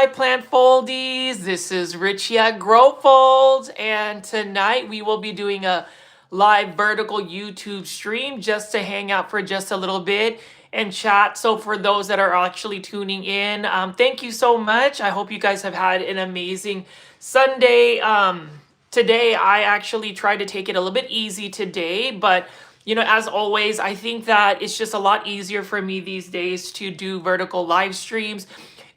Hi, Plant Foldies. This is Richie at Growfold, and tonight we will be doing a live vertical YouTube stream just to hang out for just a little bit and chat. So for those that are actually tuning in, thank you so much. I hope you guys have had an amazing Sunday. Today, I actually tried to take it a little bit easy today, but as always, I think that it's just a lot easier for me these days to do vertical live streams,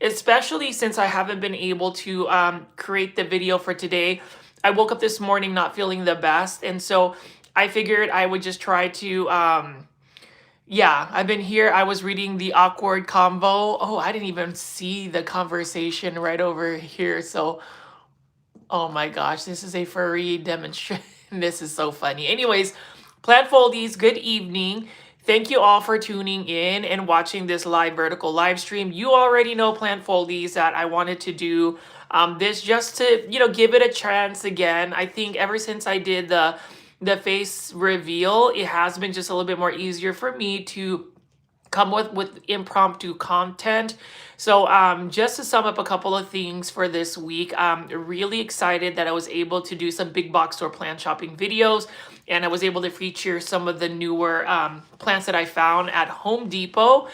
especially since I haven't been able to create the video for today. I woke up this morning not feeling the best, and so I figured I would just try to, yeah, I've been here. I was reading the awkward convo. Oh, I didn't even see the conversation right over here. So, oh my gosh, this is a furry demonstration. This is so funny. Anyways, Plant Foldies, good evening. Thank you all for tuning in and watching this live vertical live stream. You already know, Plant Foldies, that I wanted to do this just to, give it a chance again. I think ever since I did the face reveal, it has been just a little bit more easier for me to come with impromptu content. So just to sum up a couple of things for this week, I'm really excited that I was able to do some big box store plant shopping videos, and I was able to feature some of the newer plants that I found at Home Depot.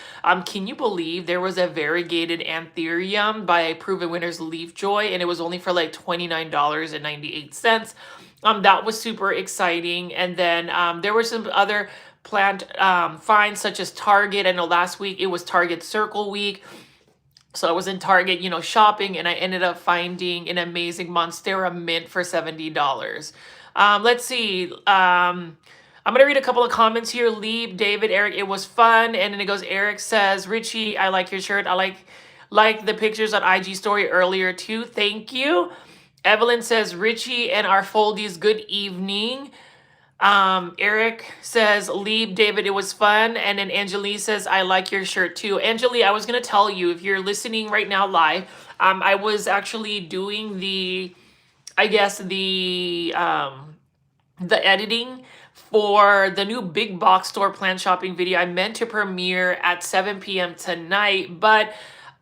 Can you believe there was a variegated anthurium by Proven Winners Leaf Joy, and it was only for like $29.98. That was super exciting. And then there were some other plant finds such as Target. I know last week it was Target Circle Week. So I was in Target, shopping, and I ended up finding an amazing Monstera mint for $70. Let's see. I'm going to read a couple of comments here. Lee, David, Eric, it was fun. And then it goes, Eric says, Richie, I like your shirt. I like the pictures on IG story earlier too. Thank you. Evelyn says, Richie and our Foldies, good evening. Eric says, Leave, David, it was fun. And then Angelie says, I like your shirt too. Angelie, I was going to tell you, if you're listening right now live, I was actually doing I guess the editing for the new big box store plant shopping video. I meant to premiere at 7 p.m. tonight, but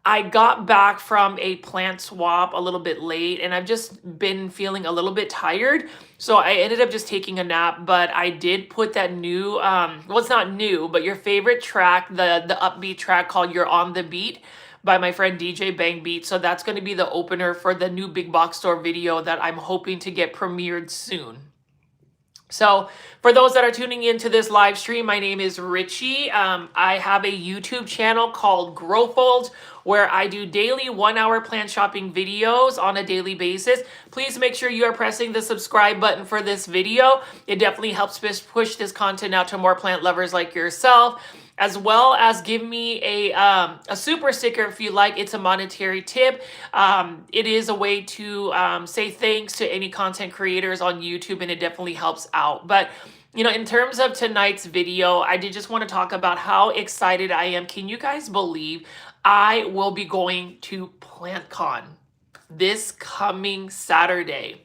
I got back from a plant swap a little bit late, and I've just been feeling a little bit tired. So I ended up just taking a nap, but I did put that new, well, it's not new, but your favorite track, the upbeat track called You're on the Beat by my friend DJ Bang Beat. So that's going to be the opener for the new big box store video that I'm hoping to get premiered soon. So for those that are tuning into this live stream, my name is Richie. I have a YouTube channel called Growfold, where I do daily 1-hour plant shopping videos on a daily basis. Please make sure you are pressing the subscribe button for this video. It definitely helps push this content out to more plant lovers like yourself, as well as give me a super sticker if you like. It's a monetary tip. It is a way to say thanks to any content creators on YouTube, and it definitely helps out. But in terms of tonight's video, I did just want to talk about how excited I am. Can you guys believe I will be going to PlantCon this coming Saturday?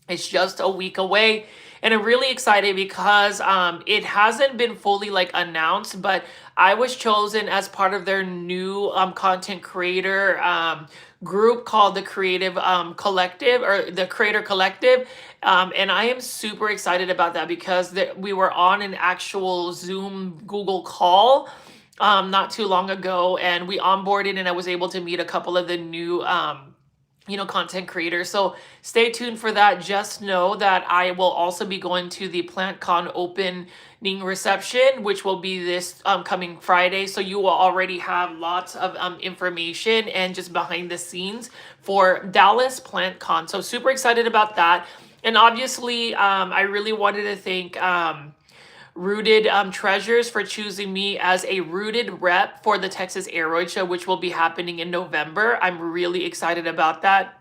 It's just a week away, and I'm really excited because it hasn't been fully announced, but I was chosen as part of their new content creator group called the Creative Collective, or the Creator Collective. And I am super excited about that because we were on an actual Zoom Google call not too long ago, and we onboarded, and I was able to meet a couple of the new content creators. So stay tuned for that. Just know that I will also be going to the PlantCon opening reception, which will be this coming Friday. So you will already have lots of information and just behind the scenes for Dallas PlantCon. So super excited about that. And obviously, I really wanted to thank Rooted Treasures for choosing me as a Rooted rep for the Texas Aroid Show, which will be happening in November. I'm really excited about that.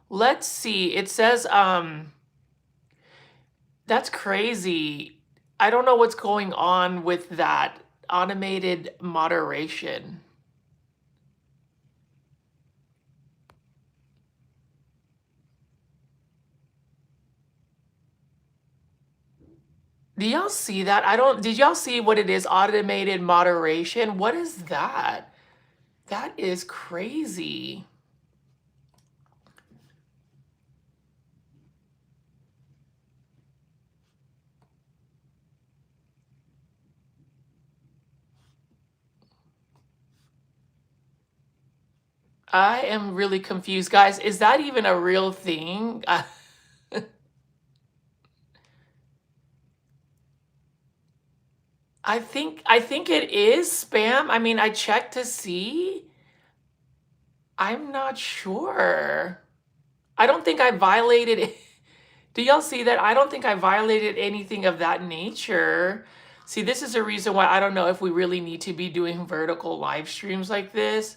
Let's see. It says, that's crazy. I don't know what's going on with that automated moderation. Do y'all see that? Did y'all see what it is? Automated moderation. What is that? That is crazy. I am really confused, guys. Is that even a real thing? I think it is spam. I mean, I checked to see. I'm not sure. I don't think I violated it. Do y'all see that? I don't think I violated anything of that nature. See, this is a reason why I don't know if we really need to be doing vertical live streams like this.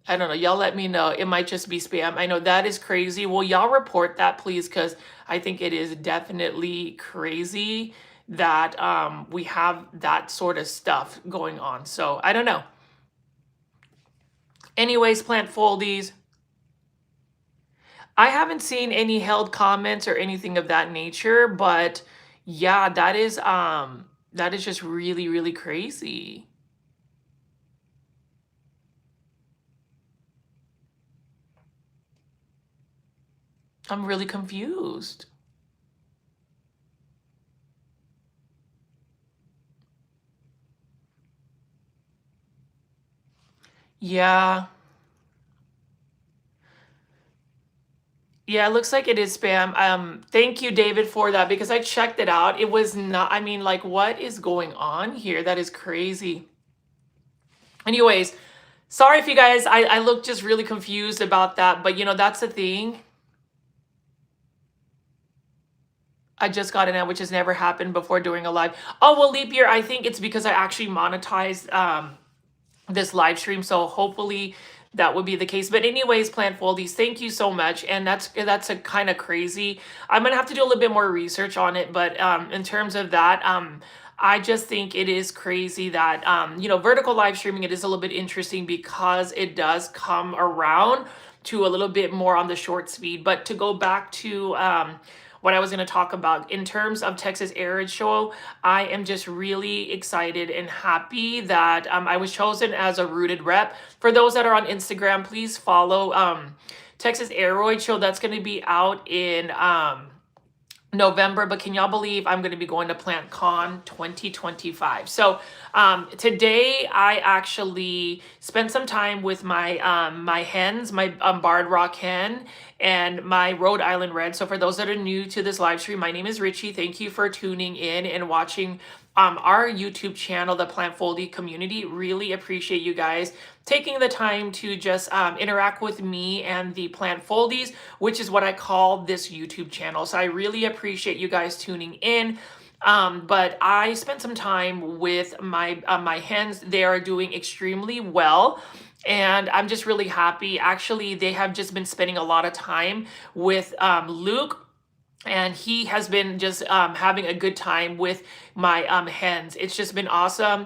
I don't know. Y'all let me know. It might just be spam. I know that is crazy. Will y'all report that, please? Because I think it is definitely crazy that we have that sort of stuff going on. So I don't know. Anyways, Plant Foldies. I haven't seen any held comments or anything of that nature, but yeah, that is just really, really crazy. I'm really confused. Yeah. Yeah, it looks like it is spam. Thank you, David, for that because I checked it out. It was not, I mean, like, what is going on here? That is crazy. Anyways, sorry if you guys, I look just really confused about that, but you know, that's the thing. I just got in it, which has never happened before doing a live. Oh, well, leap year, I think it's because I actually monetized this live stream, so hopefully that would be the case. But anyways, Plant Foldies, thank you so much. And that's a kind of crazy. I'm gonna have to do a little bit more research on it, but in terms of that, I just think it is crazy that you know, vertical live streaming, it is a little bit interesting because it does come around to a little bit more on the short speed. But to go back to what I was going to talk about in terms of Texas Aroid Show, I am just really excited and happy that I was chosen as a rooted rep. For those that are on Instagram, please follow Texas Aroid Show. That's going to be out in November, but can y'all believe I'm going to be going to Plant Con 2025? So today I actually spent some time with my my hens, my Barred Rock hen and my Rhode Island Red. So for those that are new to this live stream, my name is Richie. Thank you for tuning in and watching our YouTube channel, the Plant Foldy community. Really appreciate you guys taking the time to just interact with me and the Plant Foldies, which is what I call this YouTube channel. So I really appreciate you guys tuning in. But I spent some time with my hens. They are doing extremely well. And I'm just really happy. Actually, they have just been spending a lot of time with Luke, and he has been just having a good time with my hens. It's just been awesome.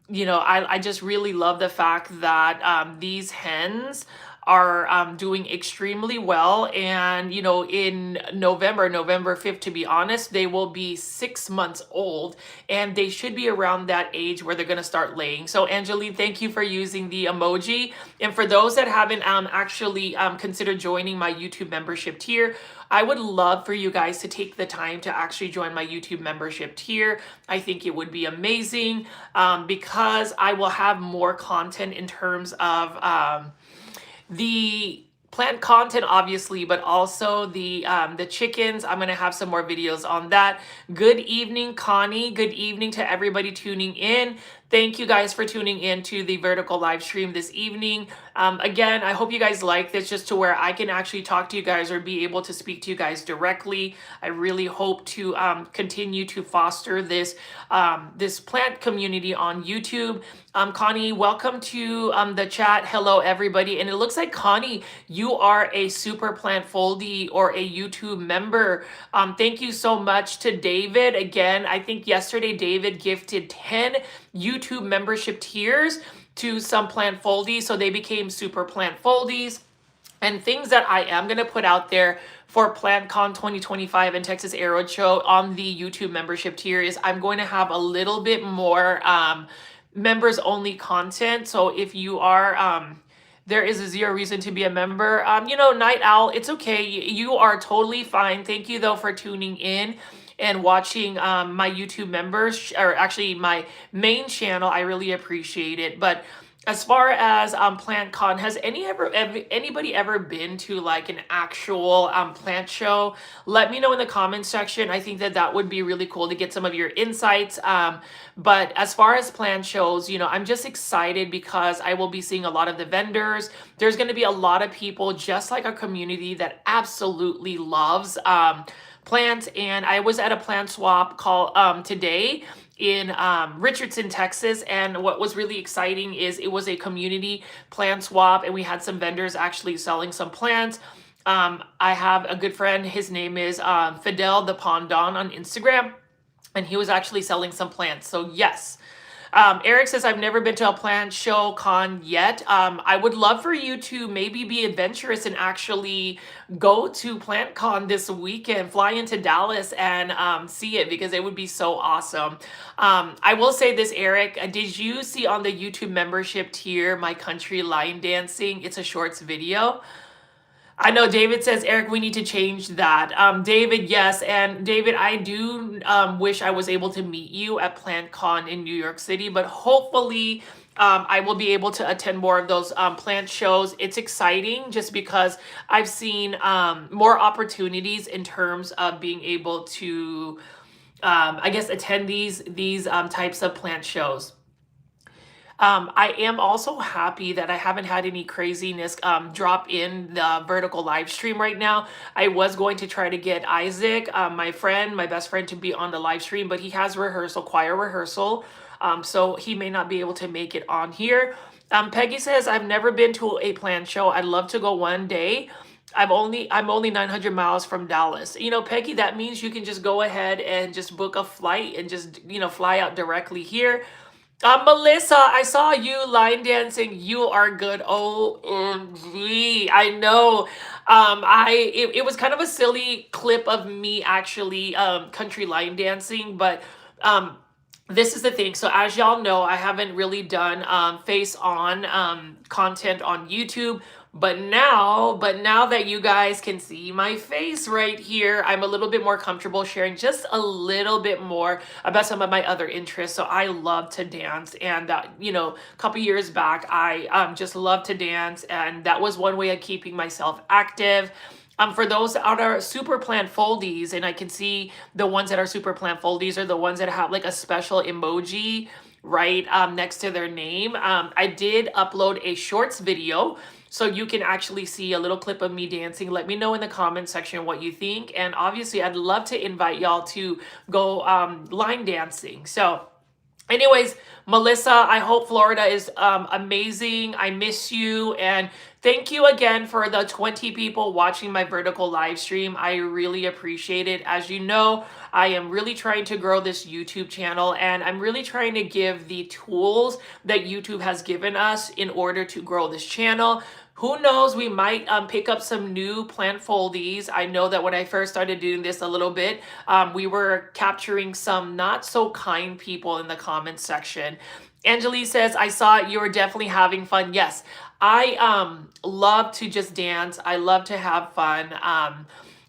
You know, I just really love the fact that these hens are doing extremely well. And, you know, in November 5th, to be honest, they will be 6 months old and they should be around that age where they're going to start laying. So, Angeline, thank you for using the emoji. And for those that haven't actually considered joining my YouTube membership tier, I would love for you guys to take the time to actually join my YouTube membership tier. I think it would be amazing because I will have more content in terms of the plant content, obviously, but also the chickens. I'm gonna have some more videos on that. Good evening, Connie. Good evening to everybody tuning in. Thank you guys for tuning in to the vertical live stream this evening. Again, I hope you guys like this, just to where I can actually talk to you guys or be able to speak to you guys directly. I really hope to continue to foster this this plant community on YouTube. Connie, welcome to the chat. Hello, everybody. And it looks like, Connie, you are a Super Plant Foldy or a YouTube member. Thank you so much to David. Again, I think yesterday David gifted 10 YouTube membership tiers to some Plant Foldies, so they became Super Plant Foldies. And things that I am going to put out there for PlantCon 2025 and Texas Aroid Show on the YouTube membership tier is I'm going to have a little bit more members only content. So if you are there is a zero reason to be a member. Night Owl, it's okay. You are totally fine. Thank you though for tuning in and watching my YouTube members, or actually my main channel. I really appreciate it. But as far as PlantCon, has anybody ever been to like an actual plant show? Let me know in the comments section. I think that would be really cool to get some of your insights. But as far as plant shows, I'm just excited because I will be seeing a lot of the vendors. There's going to be a lot of people just like our community that absolutely loves plants. And I was at a plant swap call today in Richardson, Texas, and what was really exciting is it was a community plant swap, and we had some vendors actually selling some plants. I have a good friend, his name is Fidel the Pondon on Instagram, and he was actually selling some plants. So yes. Eric says, I've never been to a plant show con yet. I would love for you to maybe be adventurous and actually go to PlantCon this weekend, fly into Dallas and see it, because it would be so awesome. I will say this, Eric, did you see on the YouTube membership tier my country line dancing? It's a shorts video. I know David says, Eric, we need to change that. David, yes. And David, I do wish I was able to meet you at PlantCon in New York City, but hopefully I will be able to attend more of those plant shows. It's exciting just because I've seen more opportunities in terms of being able to, I guess, attend these types of plant shows. I am also happy that I haven't had any craziness drop in the vertical live stream right now. I was going to try to get Isaac, my best friend, to be on the live stream, but he has choir rehearsal, so he may not be able to make it on here. Peggy says, I've never been to a plant show. I'd love to go one day. I'm only 900 miles from Dallas. Peggy, that means you can just go ahead and just book a flight and just, fly out directly here. Melissa, I saw you line dancing. You are good. OMG. I know. It was kind of a silly clip of me actually country line dancing, but this is the thing. So as y'all know, I haven't really done face on content on YouTube. But now that you guys can see my face right here, I'm a little bit more comfortable sharing just a little bit more about some of my other interests. So I love to dance, and a couple years back, I just love to dance, and that was one way of keeping myself active. For those that are super Plant Foldies, and I can see the ones that are super Plant Foldies are the ones that have like a special emoji right next to their name. I did upload a shorts video, so you can actually see a little clip of me dancing. Let me know in the comment section what you think. And obviously, I'd love to invite y'all to go line dancing. So anyways, Melissa, I hope Florida is amazing. I miss you. And thank you again for the 20 people watching my vertical live stream. I really appreciate it. As you know, I am really trying to grow this YouTube channel, and I'm really trying to give the tools that YouTube has given us in order to grow this channel. Who knows, we might pick up some new Plant Foldies. I know that when I first started doing this a little bit, we were capturing some not so kind people in the comments section. Angelique says, I saw it. You were definitely having fun. Yes, I love to just dance. I love to have fun.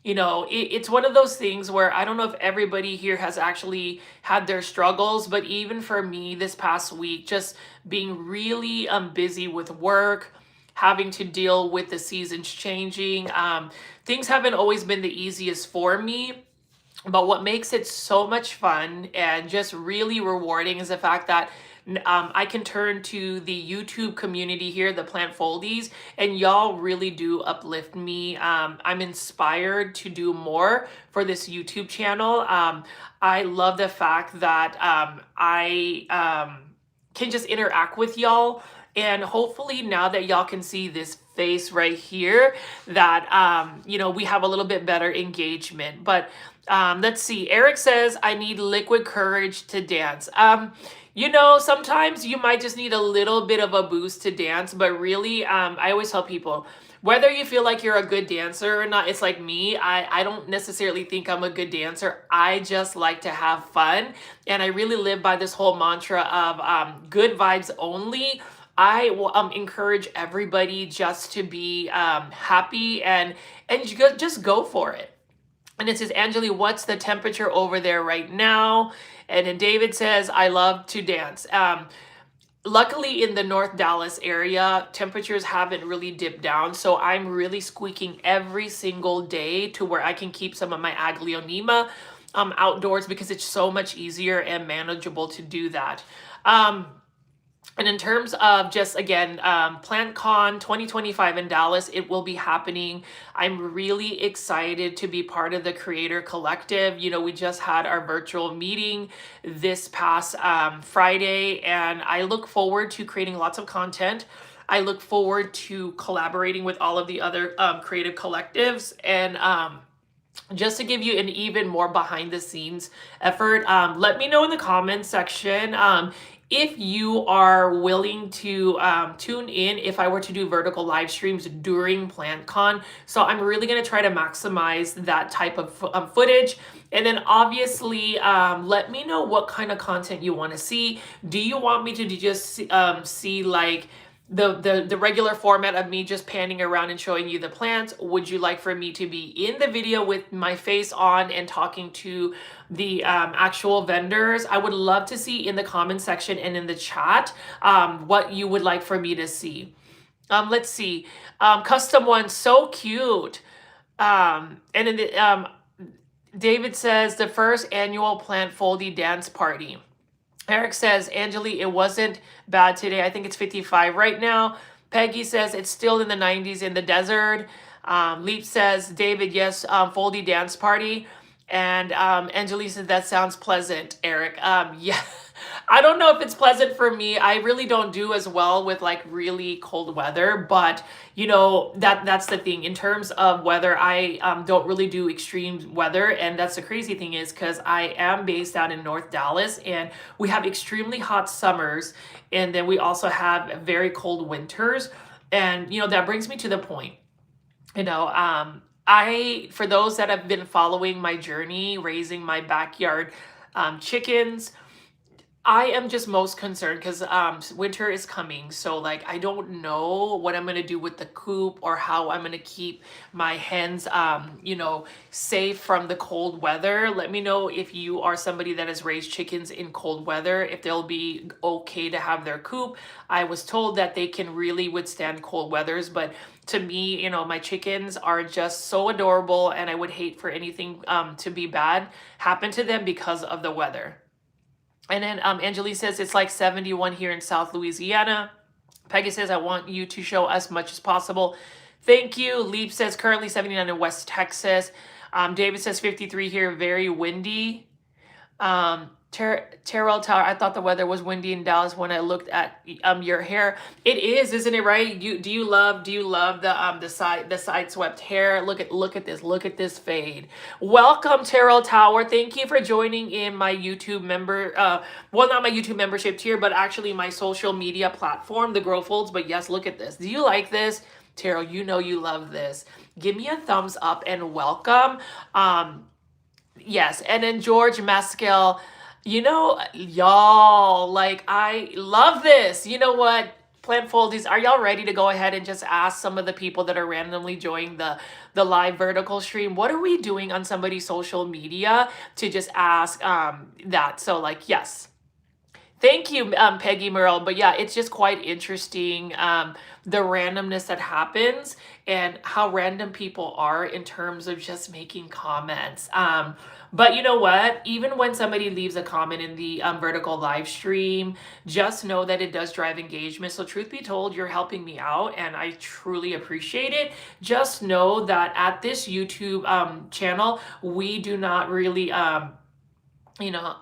It's one of those things where I don't know if everybody here has actually had their struggles, but even for me this past week, just being really busy with work, having to deal with the seasons changing. Things haven't always been the easiest for me, but what makes it so much fun and just really rewarding is the fact that I can turn to the YouTube community here, the Plant Foldies, and y'all really do uplift me. I'm inspired to do more for this YouTube channel. I love the fact that I can just interact with y'all. And hopefully now that y'all can see this face right here, that, we have a little bit better engagement. But let's see. Eric says, I need liquid courage to dance. Sometimes you might just need a little bit of a boost to dance. But really, I always tell people, whether you feel like you're a good dancer or not, it's like me. I don't necessarily think I'm a good dancer. I just like to have fun. And I really live by this whole mantra of good vibes only. I will encourage everybody just to be happy and just go for it. And it says, Angeli, what's the temperature over there right now? And then David says, I love to dance. Luckily in the North Dallas area, temperatures haven't really dipped down. So I'm really squeaking every single day to where I can keep some of my aglaonema outdoors, because it's so much easier and manageable to do that. And in terms of just, again, PlantCon 2025 in Dallas, it will be happening. I'm really excited to be part of the Creator Collective. You know, we just had our virtual meeting this past Friday, and I look forward to creating lots of content. I look forward to collaborating with all of the other creative collectives, and just to give you an even more behind the scenes effort, let me know in the comments section if you are willing to tune in if I were to do vertical live streams during PlantCon. So I'm really going to try to maximize that type of footage. And then obviously, let me know what kind of content you want to see. Do you want me to just see like the regular format of me just panning around and showing you the plants? Would you like for me to be in the video with my face on and talking to the actual vendors? I would love to see in the comment section and in the chat what you would like for me to see. Let's see. Custom one, so cute. And then David says the first annual Plant Foldy dance party. Eric says, Angeli, it wasn't bad today. I think it's 55 right now. Peggy says it's still in the 90s in the desert. Leap says, David, yes, Foldy dance party. And Angeli says, that sounds pleasant, Eric. Yeah, I don't know if it's pleasant for me. I really don't do as well with like really cold weather, but you know, that's the thing. In terms of weather, I don't really do extreme weather. And that's the crazy thing is because I am based out in North Dallas and we have extremely hot summers. And then we also have very cold winters. And, you know, that brings me to the point, you know, for those that have been following my journey, raising my backyard chickens, I am just most concerned because winter is coming. So like, I don't know what I'm going to do with the coop or how I'm going to keep my hens, you know, safe from the cold weather. Let me know if you are somebody that has raised chickens in cold weather, if they'll be okay to have their coop. I was told that they can really withstand cold weathers, but to me, you know, my chickens are just so adorable and I would hate for anything to be bad happen to them because of the weather. And then Angeli says it's like 71 here in South Louisiana. Peggy says, I want you to show as much as possible. Thank you. Leap says currently 79 in West Texas. David says 53 here, very windy. Terrell Tower, I thought the weather was windy in Dallas when I looked at your hair. It is, isn't it, right? Do you love the side swept hair? Look at this fade. Welcome, Terrell Tower. Thank you for joining in my YouTube member well, not my YouTube membership tier, but actually my social media platform, the Grow Folds. But yes, look at this. Do you like this? Terrell, you know you love this. Give me a thumbs up and welcome. Yes, and then George Maskell, you know, y'all, like, I love this. You know what, Plant Foldies, are y'all ready to go ahead and just ask some of the people that are randomly joining the live vertical stream, what are we doing on somebody's social media, to just ask that? So, like, yes. Thank you, Peggy Merle. But yeah, it's just quite interesting, the randomness that happens and how random people are in terms of just making comments. But you know what? Even when somebody leaves a comment in the vertical live stream, just know that it does drive engagement. So truth be told, you're helping me out and I truly appreciate it. Just know that at this YouTube channel, we do not really, you know,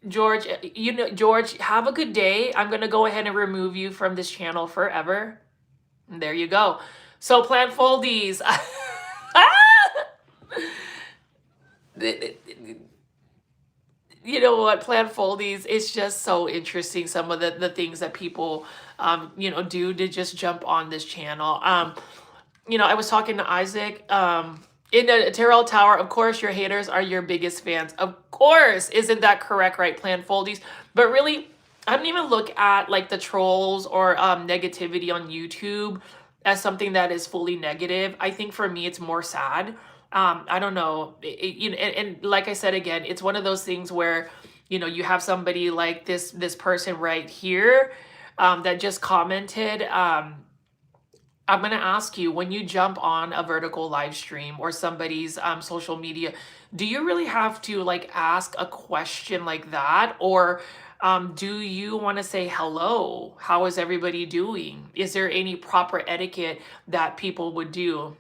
George, you know, George, have a good day. I'm going to go ahead and remove you from this channel forever. And there you go. So Plant Foldies. you know what, Plant Foldies, it's just so interesting, some of the things that people, do to just jump on this channel. I was talking to Isaac, in the Terrell Tower. Of course, your haters are your biggest fans. Of course, isn't that correct, right, Plant Foldies? But really, I don't even look at like the trolls or negativity on YouTube as something that is fully negative. I think for me, it's more sad. I don't know, and like I said again, it's one of those things where you have somebody like this person right here, that just commented. I'm going to ask you, when you jump on a vertical live stream or somebody's social media, do you really have to like ask a question like that? Or do you want to say, hello, how is everybody doing? Is there any proper etiquette that people would do?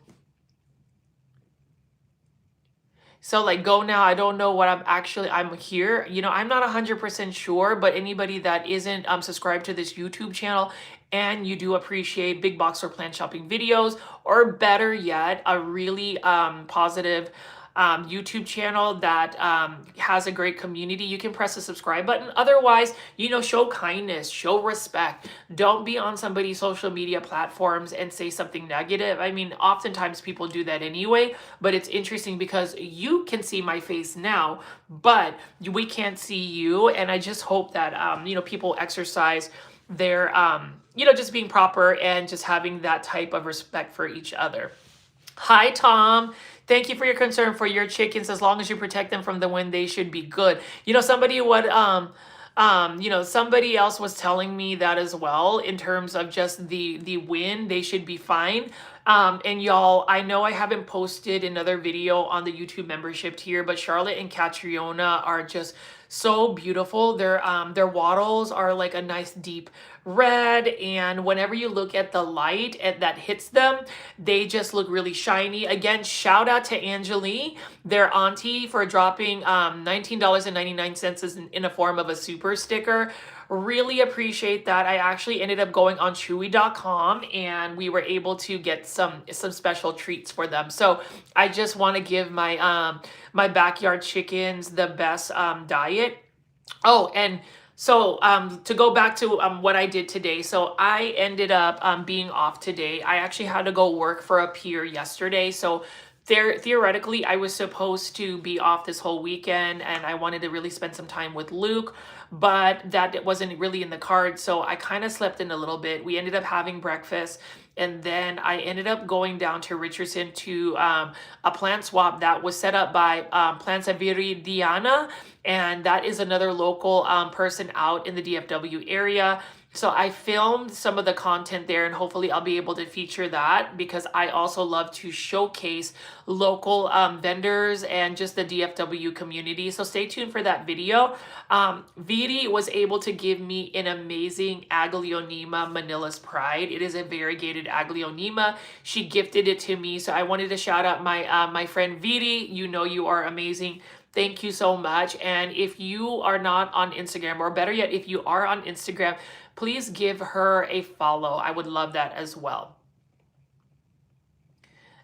So like, go now, I don't know what I'm here. I'm not 100% sure, but anybody that isn't subscribed to this YouTube channel and you do appreciate big box or plant shopping videos, or better yet, a really positive YouTube channel that has a great community, you can press the subscribe button. Otherwise, show kindness, show respect. Don't be on somebody's social media platforms and say something negative. I mean, oftentimes people do that anyway, but it's interesting because you can see my face now, but we can't see you. And I just hope that, people exercise their, just being proper and just having that type of respect for each other. Hi, Tom. Thank you for your concern for your chickens. As long as you protect them from the wind, they should be good. Somebody else was telling me that as well, in terms of just the wind, they should be fine. And y'all, I know I haven't posted another video on the YouTube membership tier, but Charlotte and Catriona are just so beautiful. Their wattles are like a nice deep red, and whenever you look at the light that hits them, they just look really shiny. Again, shout out to Angelie, their auntie, for dropping $19.99 in a form of a super sticker. Really appreciate that. I actually ended up going on chewy.com and we were able to get some special treats for them. So I just want to give my my backyard chickens the best diet. Oh, and so to go back to what I did today. So I ended up being off today. I actually had to go work for a peer yesterday. So theoretically, I was supposed to be off this whole weekend and I wanted to really spend some time with Luke, but that wasn't really in the cards. So I kind of slept in a little bit. We ended up having breakfast, and then I ended up going down to Richardson to a plant swap that was set up by Plants Diana, and that is another local person out in the DFW area. So I filmed some of the content there, and hopefully I'll be able to feature that, because I also love to showcase local vendors and just the DFW community. So stay tuned for that video. Vidi was able to give me an amazing Aglaonema Manila's Pride. It is a variegated Aglaonema. She gifted it to me, so I wanted to shout out my friend Vidi. You are amazing. Thank you so much. And if you are not on Instagram, or better yet, if you are on Instagram, please give her a follow. I would love that as well.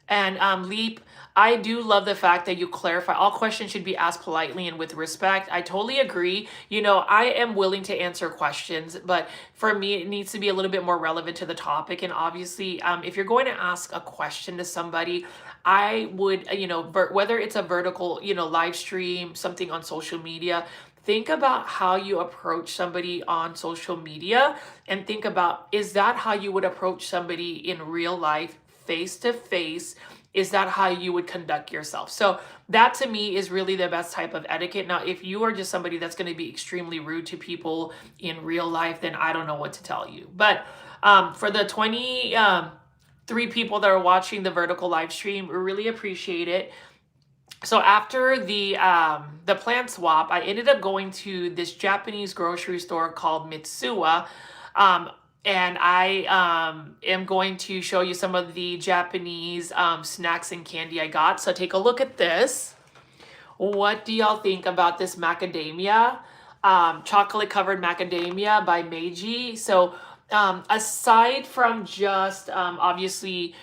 And Leap, I do love the fact that you clarify all questions should be asked politely and with respect. I totally agree. I am willing to answer questions, but for me, it needs to be a little bit more relevant to the topic. And obviously, if you're going to ask a question to somebody, I would, whether it's a vertical, live stream, something on social media, think about how you approach somebody on social media, and think about, is that how you would approach somebody in real life, face to face? Is that how you would conduct yourself? So that to me is really the best type of etiquette. Now, if you are just somebody that's going to be extremely rude to people in real life, then I don't know what to tell you. But for the 23 people that are watching the vertical live stream, we really appreciate it. So after the plant swap, I ended up going to this Japanese grocery store called Mitsuwa. And I am going to show you some of the Japanese snacks and candy I got. So take a look at this. What do y'all think about this macadamia? Chocolate covered macadamia by Meiji. So aside from just obviously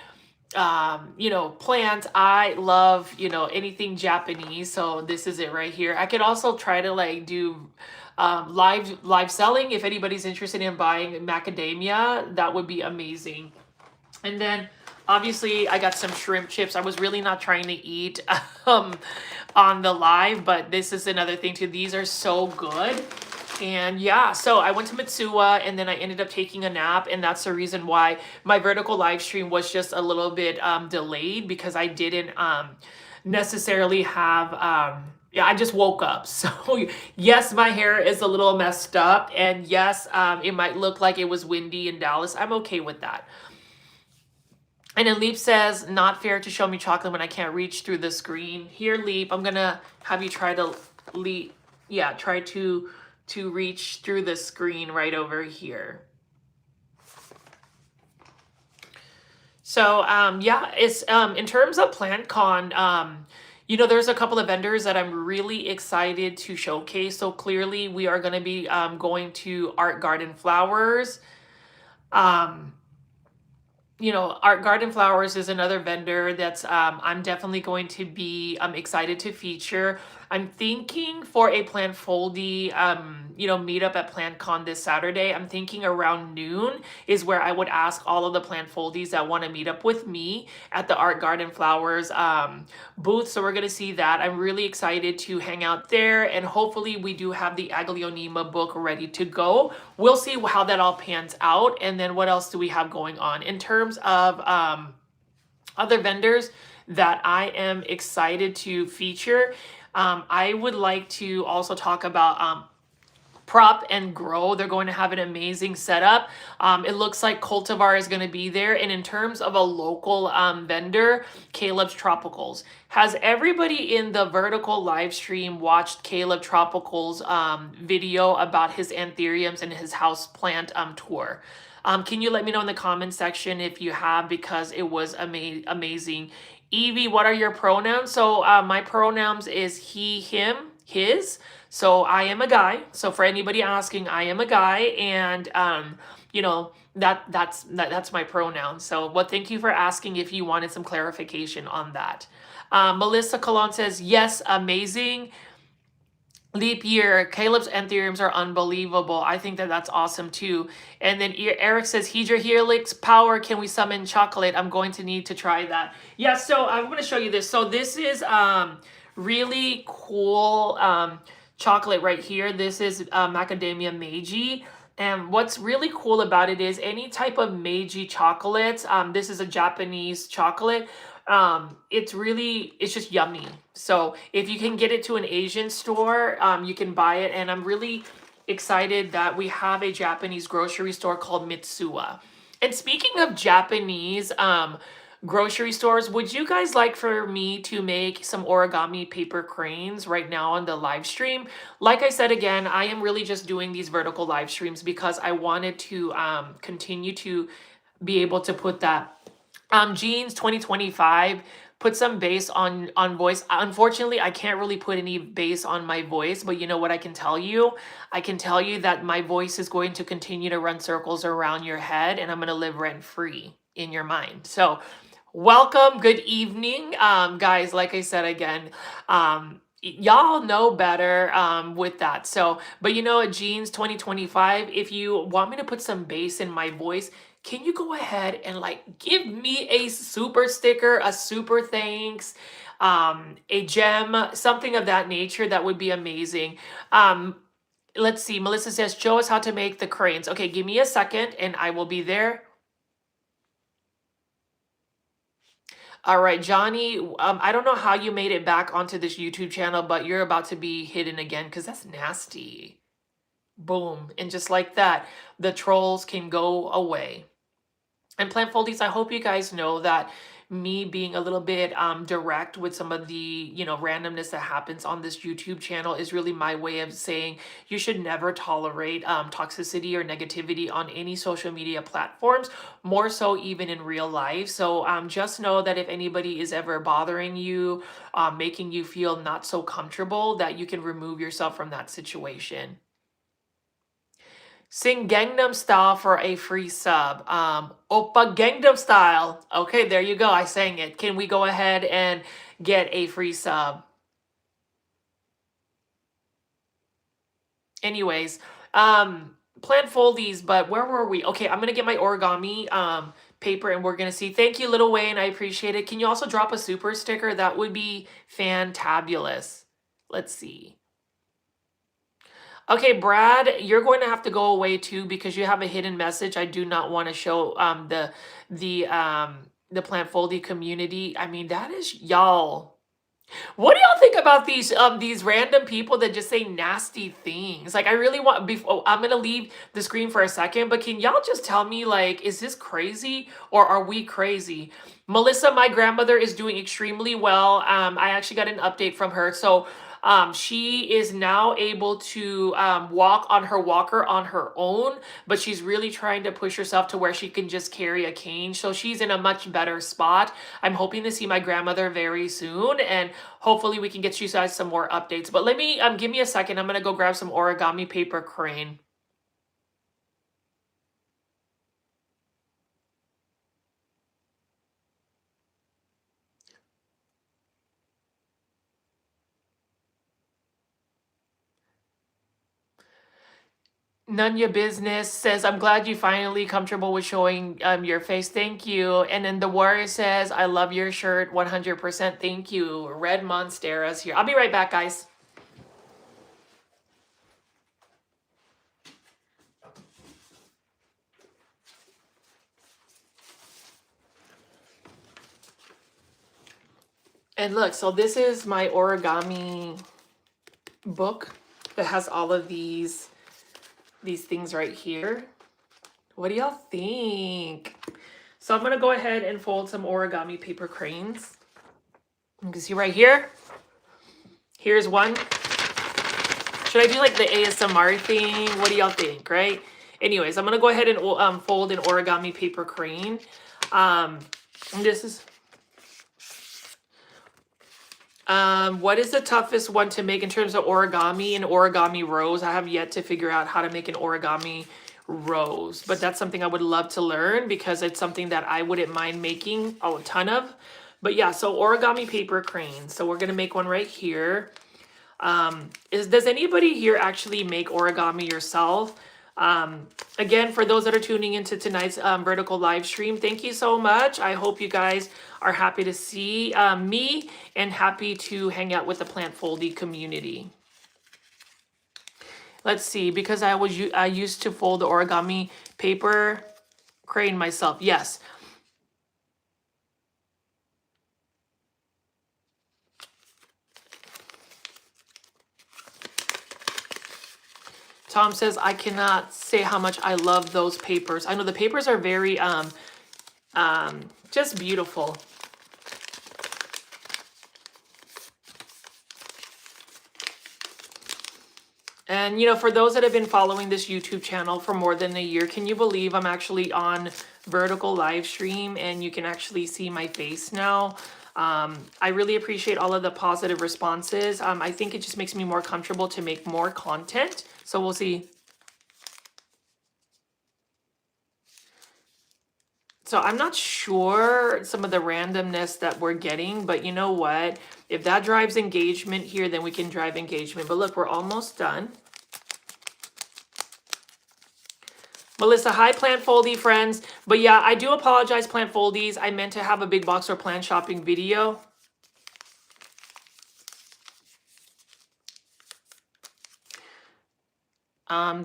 plants. I love, anything Japanese. So this is it right here. I could also try to like do live selling. If anybody's interested in buying macadamia, that would be amazing. And then obviously I got some shrimp chips. I was really not trying to eat um, on the live, but this is another thing too. These are so good. And yeah, so I went to Mitsuwa and then I ended up taking a nap. And that's the reason why my vertical live stream was just a little bit delayed, because I didn't necessarily have, yeah, I just woke up. So yes, my hair is a little messed up. And yes, it might look like it was windy in Dallas. I'm okay with that. And then Leap says, not fair to show me chocolate when I can't reach through the screen. Here, Leap, I'm gonna have you try to try to reach through the screen right over here. So yeah, it's in terms of PlantCon, there's a couple of vendors that I'm really excited to showcase. So clearly we are going to be going to Art Garden Flowers. Art Garden Flowers is another vendor that's I'm definitely going to be excited to feature. I'm thinking for a Plant Foldy, meetup at PlantCon this Saturday. I'm thinking around noon is where I would ask all of the Plant Foldies that want to meet up with me at the Art Garden Flowers booth. So we're going to see that. I'm really excited to hang out there, and hopefully we do have the Aglionema book ready to go. We'll see how that all pans out. And then what else do we have going on in terms of other vendors that I am excited to feature? I would like to also talk about Prop and Grow. They're going to have an amazing setup. It looks like Cultivar is going to be there. And in terms of a local vendor, Caleb's Tropicals. Has everybody in the vertical live stream watched Caleb Tropicals video about his anthuriums and his house plant tour? Can you let me know in the comment section if you have, because it was amazing. Evie, what are your pronouns? So my pronouns is he, him, his. So I am a guy. So for anybody asking, I am a guy, and that's my pronoun. So thank you for asking if you wanted some clarification on that. Melissa Colon says, yes, amazing. Leap year, Caleb's anthuriums are unbelievable. I think that's awesome too. And then Eric says, Hedra Helix power, can we summon chocolate? I'm going to need to try that. Yeah, so I'm going to show you this. So this is really cool chocolate right here. This is Macadamia Meiji. And what's really cool about it is any type of Meiji chocolate, this is a Japanese chocolate, it's just yummy. So if you can get it to an Asian store, you can buy it. And I'm really excited that we have a Japanese grocery store called Mitsuwa. And speaking of Japanese grocery stores, would you guys like for me to make some origami paper cranes right now on the live stream? Like I said, again, I am really just doing these vertical live streams because I wanted to continue to be able to put that Jeans 2025, put some bass on voice. Unfortunately, I can't really put any bass on my voice, but you know what I can tell you? I can tell you that my voice is going to continue to run circles around your head, and I'm going to live rent free in your mind. So welcome, good evening, guys. Like I said, again, y'all know better with that. So, but Jeans 2025, if you want me to put some bass in my voice, can you go ahead and like give me a super sticker, a super thanks, a gem, something of that nature? That would be amazing. Let's see. Melissa says, show us how to make the cranes. Okay, give me a second and I will be there. All right, Johnny, I don't know how you made it back onto this YouTube channel, but you're about to be hidden again because that's nasty. Boom. And just like that, the trolls can go away. And Plant Foldies, I hope you guys know that me being a little bit direct with some of the randomness that happens on this YouTube channel is really my way of saying you should never tolerate toxicity or negativity on any social media platforms, more so even in real life. So just know that if anybody is ever bothering you, making you feel not so comfortable, that you can remove yourself from that situation. Sing Gangnam Style for a free sub. Oppa Gangnam Style. Okay, there you go. I sang it. Can we go ahead and get a free sub? Anyways, Plant Foldies, but where were we? Okay, I'm gonna get my origami paper and we're gonna see. Thank you, Little Wayne. I appreciate it. Can you also drop a super sticker? That would be fantabulous. Let's see. Okay, Brad, you're going to have to go away too because you have a hidden message. I do not want to show the Plant Foldy community. I mean, that is y'all. What do y'all think about these random people that just say nasty things? Like I really want before I'm gonna leave the screen for a second, but can y'all just tell me like, is this crazy or are we crazy? Melissa, my grandmother is doing extremely well. I actually got an update from her. So she is now able to walk on her walker on her own, but she's really trying to push herself to where she can just carry a cane. So she's in a much better spot. I'm hoping to see my grandmother very soon, and hopefully we can get you guys some more updates. But let me give me a second. I'm gonna go grab some origami paper crane. None your business says, I'm glad you finally comfortable with showing your face. Thank you. And then the warrior says, I love your shirt 100%. Thank you. Red Monstera's here. I'll be right back, guys. And look, so this is my origami book that has all of these things right here. What do y'all think? So I'm gonna go ahead and fold some origami paper cranes. You can see right here. Here's one. Should I do like the ASMR thing? What do y'all think, right? Anyways, I'm gonna go ahead and fold an origami paper crane. And this is what is the toughest one to make in terms of origami and origami rose? I have yet to figure out how to make an origami rose, but that's something I would love to learn because it's something that I wouldn't mind making a ton of. But yeah, so origami paper crane. So we're gonna make one right here. Does anybody here actually make origami yourself? Again, for those that are tuning into tonight's vertical live stream, thank you so much. I hope you guys are happy to see me and happy to hang out with the Plant Foldy community. Let's see, because I used to fold the origami paper crane myself. Yes. Tom says, I cannot say how much I love those papers. I know the papers are very just beautiful. And, you know, for those that have been following this YouTube channel for more than a year, can you believe I'm actually on vertical live stream and you can actually see my face now? I really appreciate all of the positive responses. I think it just makes me more comfortable to make more content. So we'll see. So I'm not sure some of the randomness that we're getting, but you know what? If that drives engagement here, then we can drive engagement. But look, we're almost done. Melissa, hi, Plant Foldy friends. But yeah, I do apologize, Plant Foldies. I meant to have a big box or plant shopping video.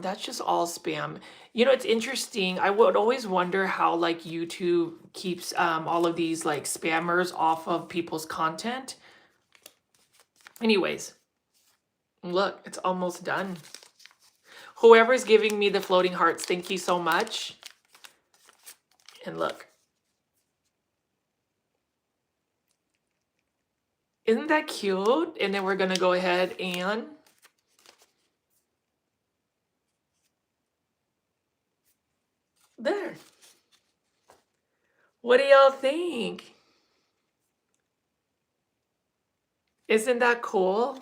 That's just all spam. You know, it's interesting. I would always wonder how like YouTube keeps all of these like spammers off of people's content. Anyways, look, it's almost done. Whoever's giving me the floating hearts, thank you so much. And look. Isn't that cute? And then we're gonna go ahead and there. What do y'all think? Isn't that cool?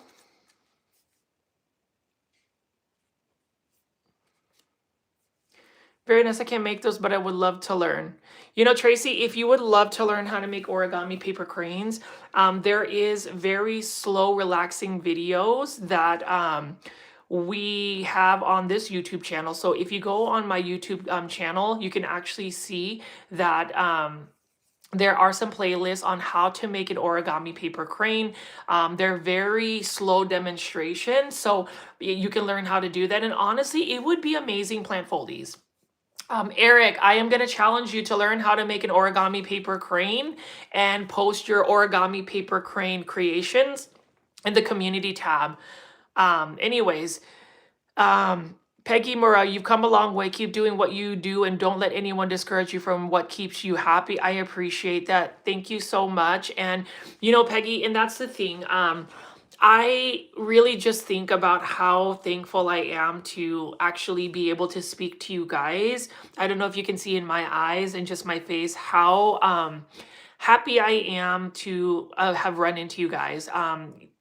Very nice. I can't make those, but I would love to learn. You know, Tracy, if you would love to learn how to make origami paper cranes, there is very slow, relaxing videos that we have on this YouTube channel. So if you go on my YouTube channel, you can actually see that there are some playlists on how to make an origami paper crane. They're very slow demonstrations, so you can learn how to do that. And honestly, it would be amazing, Plant Foldies. Eric, I am going to challenge you to learn how to make an origami paper crane and post your origami paper crane creations in the community tab. Anyways, Peggy Murrah, you've come a long way. Keep doing what you do and don't let anyone discourage you from what keeps you happy. I appreciate that. Thank you so much. And, you know, Peggy, and that's the thing. I really just think about how thankful I am to actually be able to speak to you guys. I don't know if you can see in my eyes and just my face how happy I am to have run into you guys.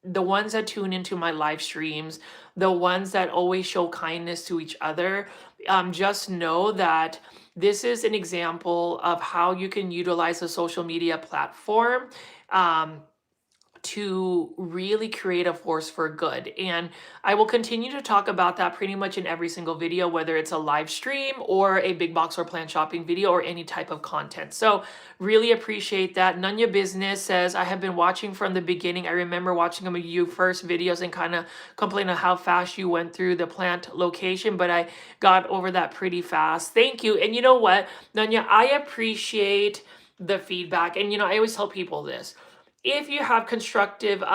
The ones that tune into my live streams, the ones that always show kindness to each other, just know that this is an example of how you can utilize a social media platform. To really create a force for good. And I will continue to talk about that pretty much in every single video, whether it's a live stream or a big box or plant shopping video or any type of content. So really appreciate that. Nunya Business says, I have been watching from the beginning. I remember watching some of you first videos and kind of complaining on how fast you went through the plant location, but I got over that pretty fast. Thank you. And you know what, Nunya, I appreciate the feedback. And, you know, I always tell people this. If you have constructive,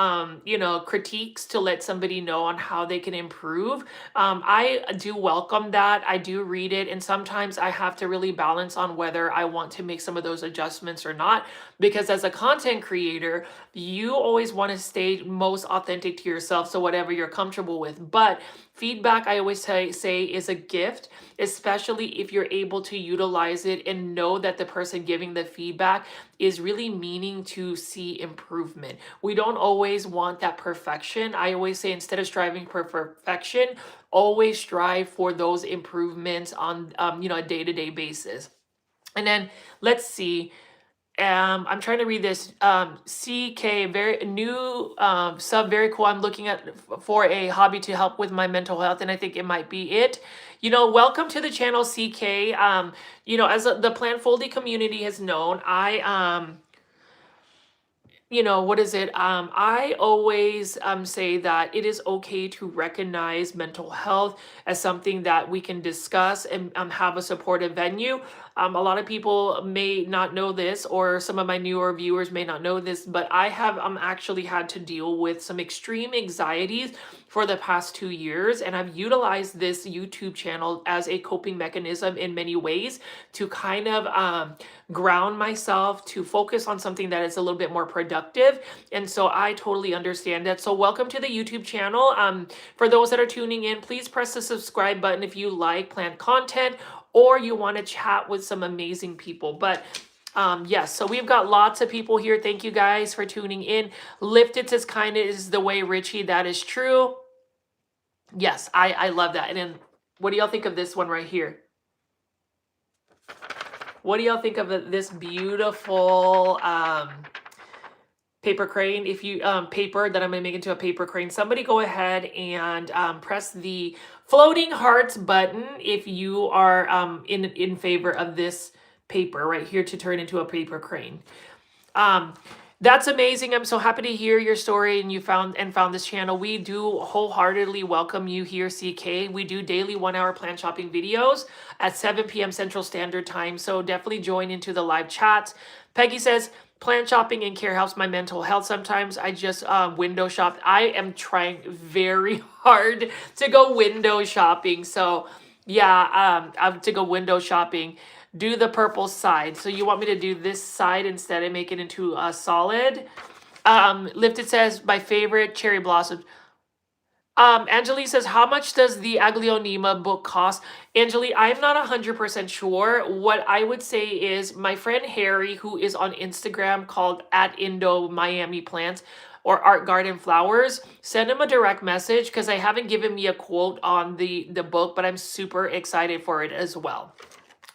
you know, critiques to let somebody know on how they can improve, I do welcome that. I do read it. And sometimes I have to really balance on whether I want to make some of those adjustments or not. Because as a content creator, you always want to stay most authentic to yourself. So whatever you're comfortable with. But feedback, I always say is a gift, especially if you're able to utilize it and know that the person giving the feedback is really meaning to see improvement. We don't always want that perfection. I always say, instead of striving for perfection, always strive for those improvements on you know, a day-to-day basis. And then let's see. I'm trying to read this. CK, very new sub, very cool. I'm looking at for a hobby to help with my mental health, and I think it might be it. You know, welcome to the channel, CK. You know, as the Plant Foldy community has known, I you know, what is it? I always say that it is okay to recognize mental health as something that we can discuss and have a supportive venue. A lot of people may not know this, or some of my newer viewers may not know this, but I have actually had to deal with some extreme anxieties for the past 2 years, and I've utilized this YouTube channel as a coping mechanism in many ways to kind of ground myself, to focus on something that is a little bit more productive. And so I totally understand that. So welcome to the YouTube channel. For those that are tuning in, please press the subscribe button if you like plant content or you want to chat with some amazing people. But yes, so we've got lots of people here. Thank you guys for tuning in. Lifted says kindness is the way, Richie. That is true. Yes, I love that. And then what do y'all think of this one right here? What do y'all think of this beautiful paper crane? If you paper that I'm gonna make into a paper crane, somebody go ahead and press the floating hearts button if you are in favor of this paper right here to turn into a paper crane. That's amazing. I'm so happy to hear your story and you found this channel. We do wholeheartedly welcome you here, CK. We do daily 1-hour plant shopping videos at 7 p.m. Central Standard Time. So definitely join into the live chats. Peggy says, plant shopping and care helps my mental health. Sometimes I just window shop. I am trying very hard to go window shopping. So yeah, to go window shopping. Do the purple side. So you want me to do this side instead and make it into a solid. Lifted says, my favorite cherry blossoms. Angeli says, how much does the Aglionema book cost? Angeli, I'm not 100% sure. What I would say is my friend Harry, who is on Instagram called @Indo-Miami-Plants or Art Garden Flowers, send him a direct message because I haven't given me a quote on the book, but I'm super excited for it as well.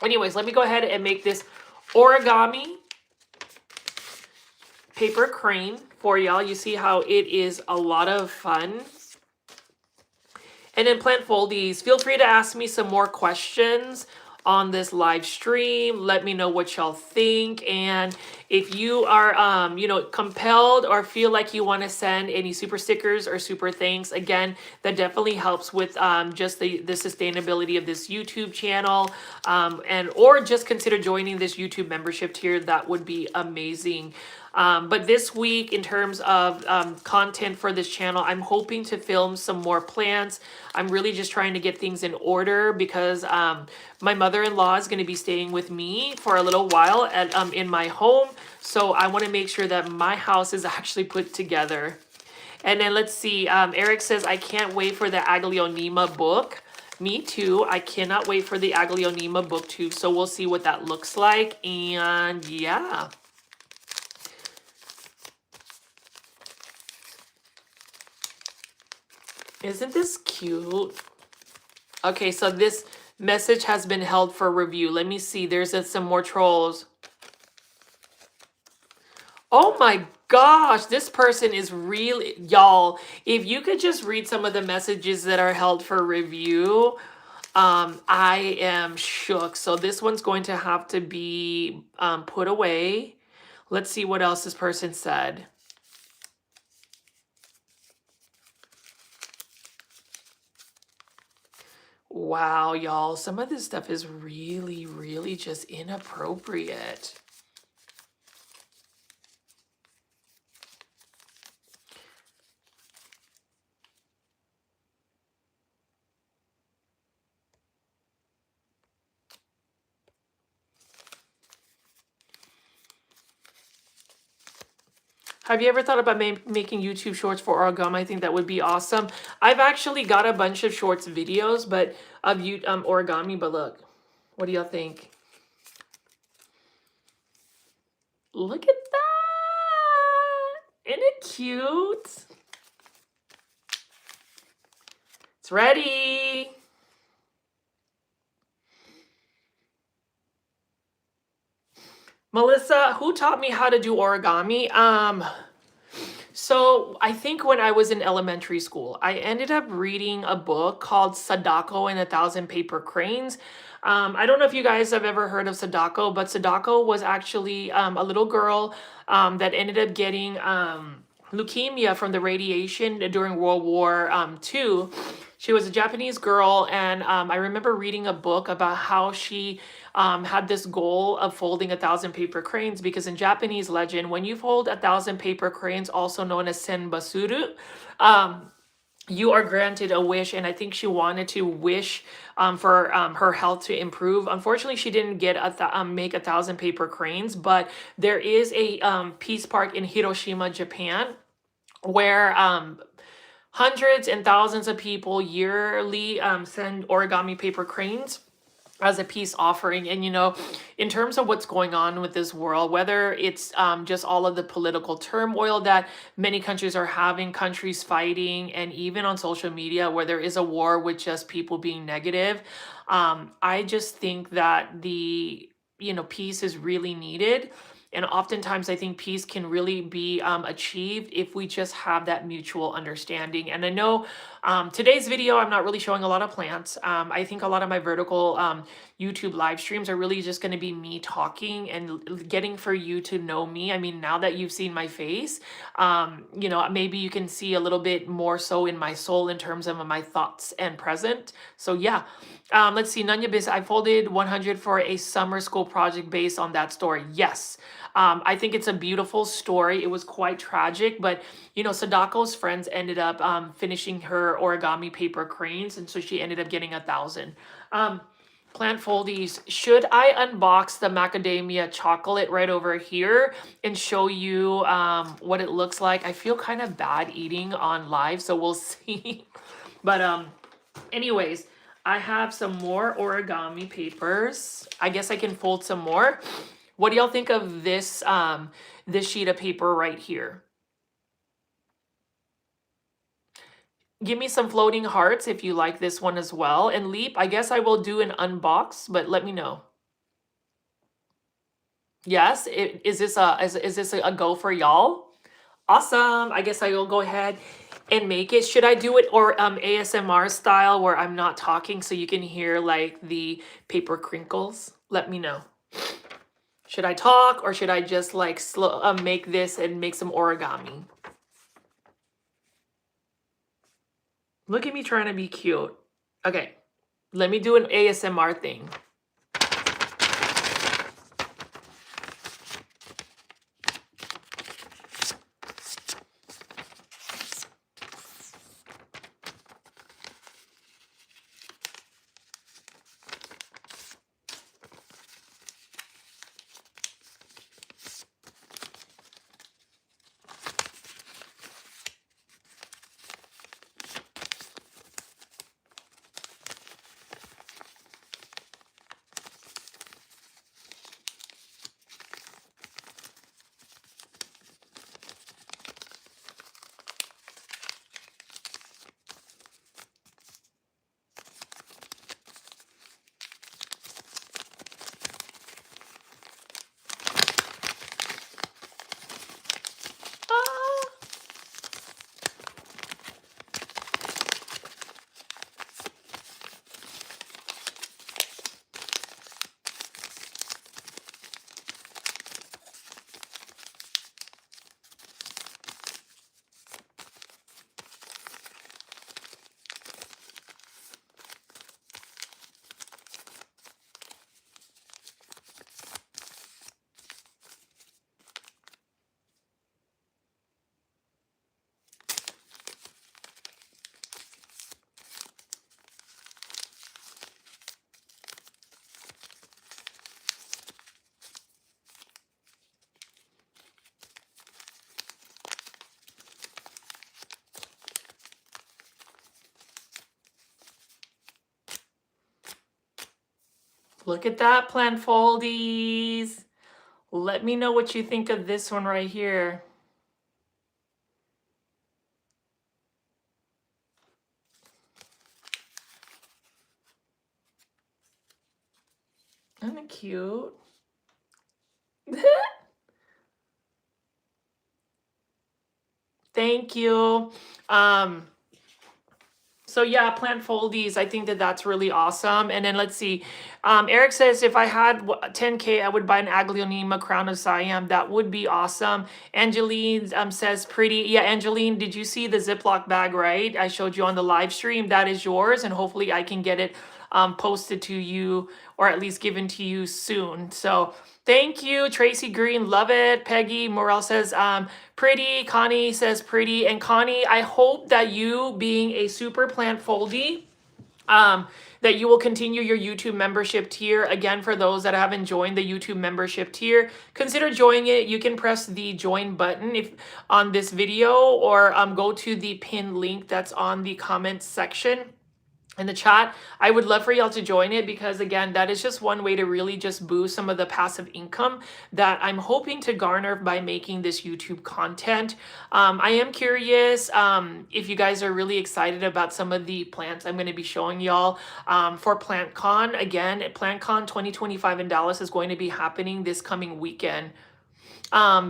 Anyways, let me go ahead and make this origami paper crane for y'all. You see how it is a lot of fun. And then Plant Foldies, feel free to ask me some more questions on this live stream. Let me know what y'all think. And if you are, compelled or feel like you want to send any super stickers or super thanks, again, that definitely helps with just the sustainability of this YouTube channel. Or just consider joining this YouTube membership tier. That would be amazing. But this week, in terms of content for this channel, I'm hoping to film some more plants. I'm really just trying to get things in order because my mother-in-law is going to be staying with me for a little while in my home. So I want to make sure that my house is actually put together. And then let's see. Eric says, I can't wait for the Aglaonema book. Me too. I cannot wait for the Aglaonema book too. So we'll see what that looks like. And yeah. Isn't this cute? Okay, so this message has been held for review. Let me see. There's some more trolls. Oh my gosh, this person is really, y'all, if you could just read some of the messages that are held for review, I am shook. So this one's going to have to be put away. Let's see what else this person said. Wow, y'all, some of this stuff is really, really just inappropriate. Have you ever thought about making YouTube shorts for origami? I think that would be awesome. I've actually got a bunch of shorts videos, but of origami. But look, what do y'all think? Look at that! Isn't it cute? It's ready. Melissa, who taught me how to do origami? So I think when I was in elementary school, I ended up reading a book called Sadako and 1,000 Paper Cranes. I don't know if you guys have ever heard of Sadako, but Sadako was actually a little girl that ended up getting leukemia from the radiation during World War II. She was a Japanese girl, and I remember reading a book about how she had this goal of folding 1,000 paper cranes, because in Japanese legend, when you fold 1,000 paper cranes, also known as senbasuru, you are granted a wish. And I think she wanted to wish for her health to improve. Unfortunately, she didn't get make 1,000 paper cranes, but there is a peace park in Hiroshima, Japan, where hundreds and thousands of people yearly send origami paper cranes as a peace offering. And in terms of what's going on with this world, whether it's just all of the political turmoil that many countries are having, countries fighting, and even on social media where there is a war with just people being negative, I just think that the peace is really needed. And oftentimes I think peace can really be achieved if we just have that mutual understanding. And I know today's video, I'm not really showing a lot of plants. I think a lot of my vertical YouTube live streams are really just going to be me talking and getting for you to know me. I mean, now that you've seen my face, maybe you can see a little bit more so in my soul in terms of my thoughts and present. So yeah, let's see. Nanya Biz, I folded 100 for a summer school project based on that story. Yes. I think it's a beautiful story. It was quite tragic, but Sadako's friends ended up finishing her origami paper cranes, and so she ended up getting 1,000. Plant Foldies, should I unbox the macadamia chocolate right over here and show you what it looks like? I feel kind of bad eating on live, so we'll see. But anyways, I have some more origami papers. I guess I can fold some more. What do y'all think of this this sheet of paper right here? Give me some floating hearts if you like this one as well. And Leap, I guess I will do an unbox, but let me know. Yes, is this a go for y'all? Awesome. I guess I will go ahead and make it. Should I do it or ASMR style where I'm not talking so you can hear like the paper crinkles? Let me know. Should I talk or should I just like make this and make some origami? Look at me trying to be cute. Okay, let me do an ASMR thing. Look at that, Plant Foldies. Let me know what you think of this one right here. Isn't it cute? Thank you. Um, So yeah, Plant Foldies, I think that that's really awesome. And then let's see. Eric says, if I had 10K, I would buy an Aglaonema Crown of Siam. That would be awesome. Angeline says, pretty. Yeah, Angeline, did you see the Ziploc bag, right? I showed you on the live stream. That is yours. And hopefully I can get it posted to you or at least given to you soon. So thank you, Tracy Green. Love it. Peggy Morel says, pretty. Connie says pretty. And Connie, I hope that you, being a super Plant Foldie, that you will continue your YouTube membership tier. Again, for those that haven't joined the YouTube membership tier, consider joining it. You can press the join button if on this video or go to the pinned link that's on the comments section in the chat. I would love for y'all to join it because again, that is just one way to really just boost some of the passive income that I'm hoping to garner by making this YouTube content. I am curious if you guys are really excited about some of the plants I'm going to be showing y'all for PlantCon. Again, PlantCon 2025 in Dallas is going to be happening this coming weekend.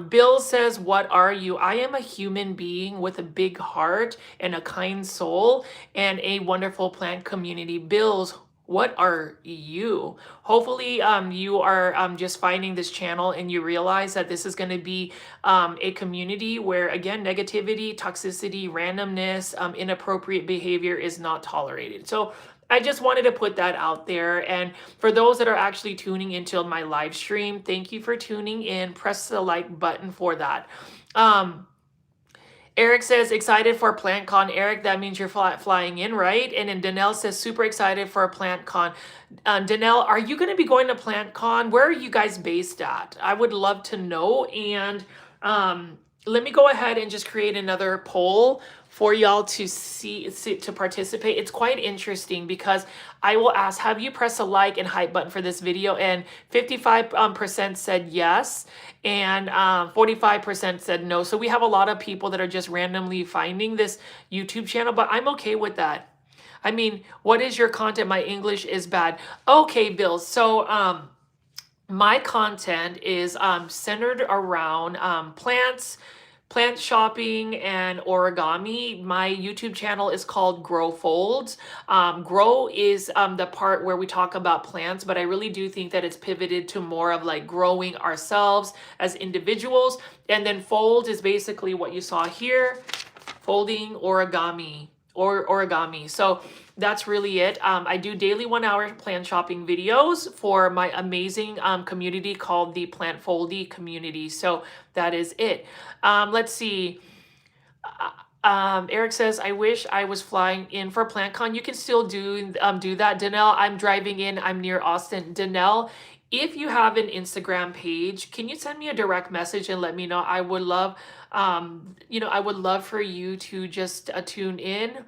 Bill says, what are you? I am a human being with a big heart and a kind soul and a wonderful plant community. Bills, what are you? Hopefully you are just finding this channel and you realize that this is going to be a community where, again, negativity, toxicity, randomness, inappropriate behavior is not tolerated. So I just wanted to put that out there. And for those that are actually tuning into my live stream, thank you for tuning in. Press the like button for that. Eric says, excited for PlantCon. Eric, that means you're flying in, right? And then Danelle says, super excited for PlantCon. Danelle, are you going to be going to PlantCon? Where are you guys based at? I would love to know. And let me go ahead and just create another poll for y'all to see to participate. It's quite interesting because I will ask, have you pressed a like and hype button for this video? And 55% said yes, and 45% said no. So we have a lot of people that are just randomly finding this YouTube channel, but I'm okay with that. I mean, what is your content? My English is bad. Okay, Bill. So my content is centered around plants, plant shopping, and origami. My YouTube channel is called Grow Folds. Grow is the part where we talk about plants, but I really do think that it's pivoted to more of like growing ourselves as individuals. And then fold is basically what you saw here, folding origami or origami. So that's really it. I do daily 1-hour plant shopping videos for my amazing community called the Plant Foldy community. So that is it. Let's see. Eric says, I wish I was flying in for PlantCon. You can still do that. Danelle, I'm driving in. I'm near Austin. Danelle, if you have an Instagram page, can you send me a direct message and let me know? I would love, I would love for you to just tune in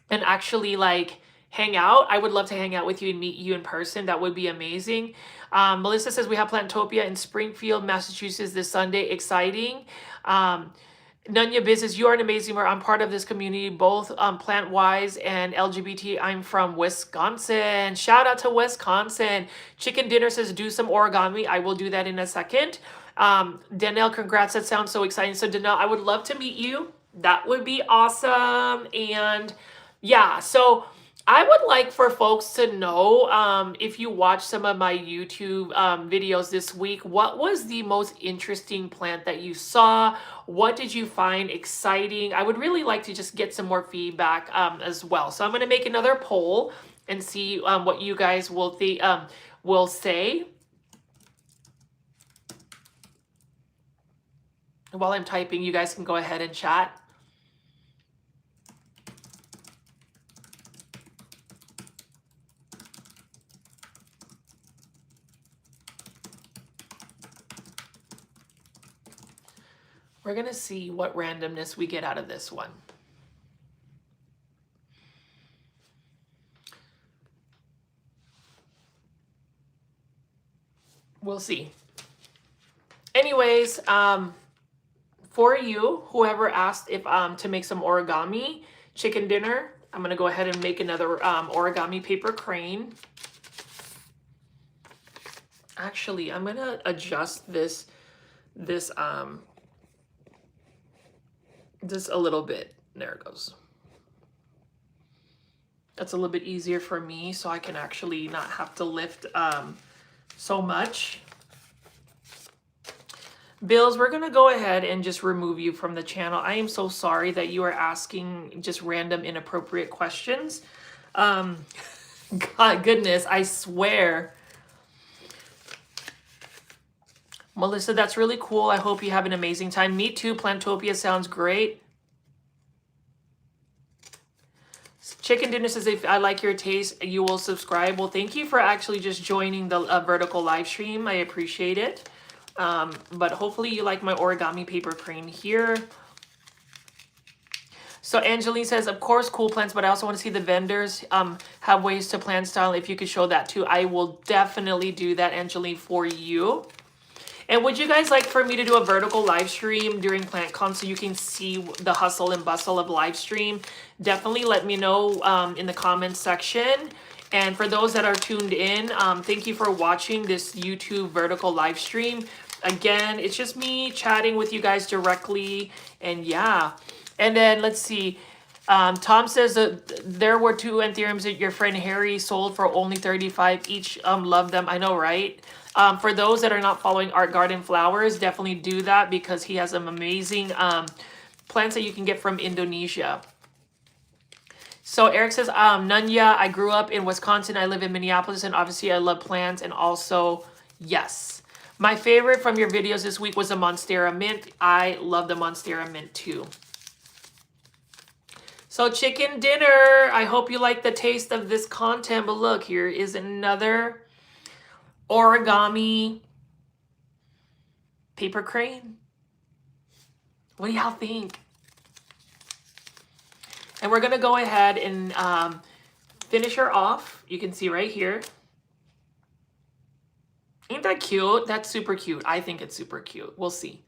and actually like hang out. I would love to hang out with you and meet you in person. That would be amazing. Melissa says we have Plantopia in Springfield, Massachusetts this Sunday. Exciting. Nunya Business, you are an amazing member. I'm part of this community, both plant-wise and LGBT. I'm from Wisconsin. Shout out to Wisconsin. Chicken Dinner says do some origami. I will do that in a second. Danelle, congrats. That sounds so exciting. So Danelle, I would love to meet you. That would be awesome. And yeah, so I would like for folks to know, if you watch some of my YouTube videos this week, what was the most interesting plant that you saw? What did you find exciting? I would really like to just get some more feedback as well. So I'm going to make another poll and see what you guys will say. While I'm typing, you guys can go ahead and chat. We're going to see what randomness we get out of this one. We'll see. Anyways, for you, whoever asked if to make some origami chicken dinner, I'm going to go ahead and make another origami paper crane. Actually, I'm going to adjust this just a little bit. There it goes. That's a little bit easier for me, so I can actually not have to lift so much. Bills, we're going to go ahead and just remove you from the channel. I am so sorry that you are asking just random inappropriate questions. God goodness, I swear. Melissa, that's really cool. I hope you have an amazing time. Me too. Plantopia sounds great. Chicken Dinner says, if I like your taste, you will subscribe. Well, thank you for actually just joining the vertical live stream. I appreciate it. But hopefully you like my origami paper crane here. So Angeline says, of course, cool plants, but I also want to see the vendors have ways to plant style. If you could show that too, I will definitely do that, Angeline, for you. And would you guys like for me to do a vertical live stream during PlantCon so you can see the hustle and bustle of live stream? Definitely let me know in the comments section. And for those that are tuned in, thank you for watching this YouTube vertical live stream. Again, it's just me chatting with you guys directly. And yeah. And then let's see. Tom says that there were 2 anthuriums that your friend Harry sold for only $35 each. Love them. I know, right? For those that are not following Art Garden Flowers, definitely do that because he has some amazing plants that you can get from Indonesia. So Eric says, Nunya, I grew up in Wisconsin. I live in Minneapolis, and obviously I love plants. And also, yes. My favorite from your videos this week was the Monstera Mint. I love the Monstera Mint too. So Chicken Dinner, I hope you like the taste of this content. But look, here is another origami paper crane. What do y'all think? And we're going to go ahead and finish her off. You can see right here. Ain't that cute? That's super cute. I think it's super cute. We'll see.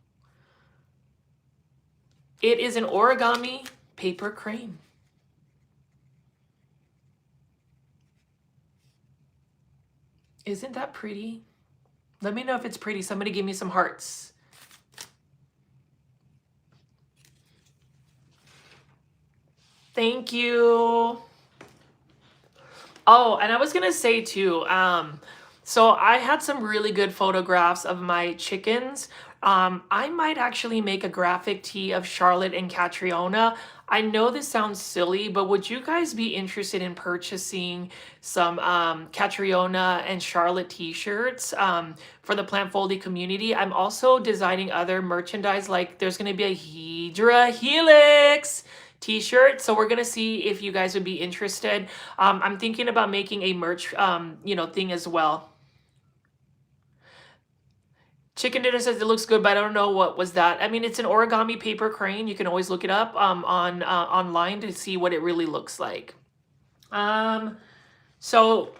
It is an origami paper crane. Isn't that pretty? Let me know if it's pretty. Somebody give me some hearts. Thank you. Oh, and I was gonna say too, so I had some really good photographs of my chickens. I might actually make a graphic tee of Charlotte and Catriona. I know this sounds silly, but would you guys be interested in purchasing some Catriona and Charlotte t-shirts for the Plant Foldy community? I'm also designing other merchandise, like there's gonna be a Hydra Helix t-shirt, so we're gonna see if you guys would be interested. I'm thinking about making a merch thing as well. Chicken Dinner says it looks good, but I don't know what was that. I mean, it's an origami paper crane. You can always look it up on online to see what it really looks like. So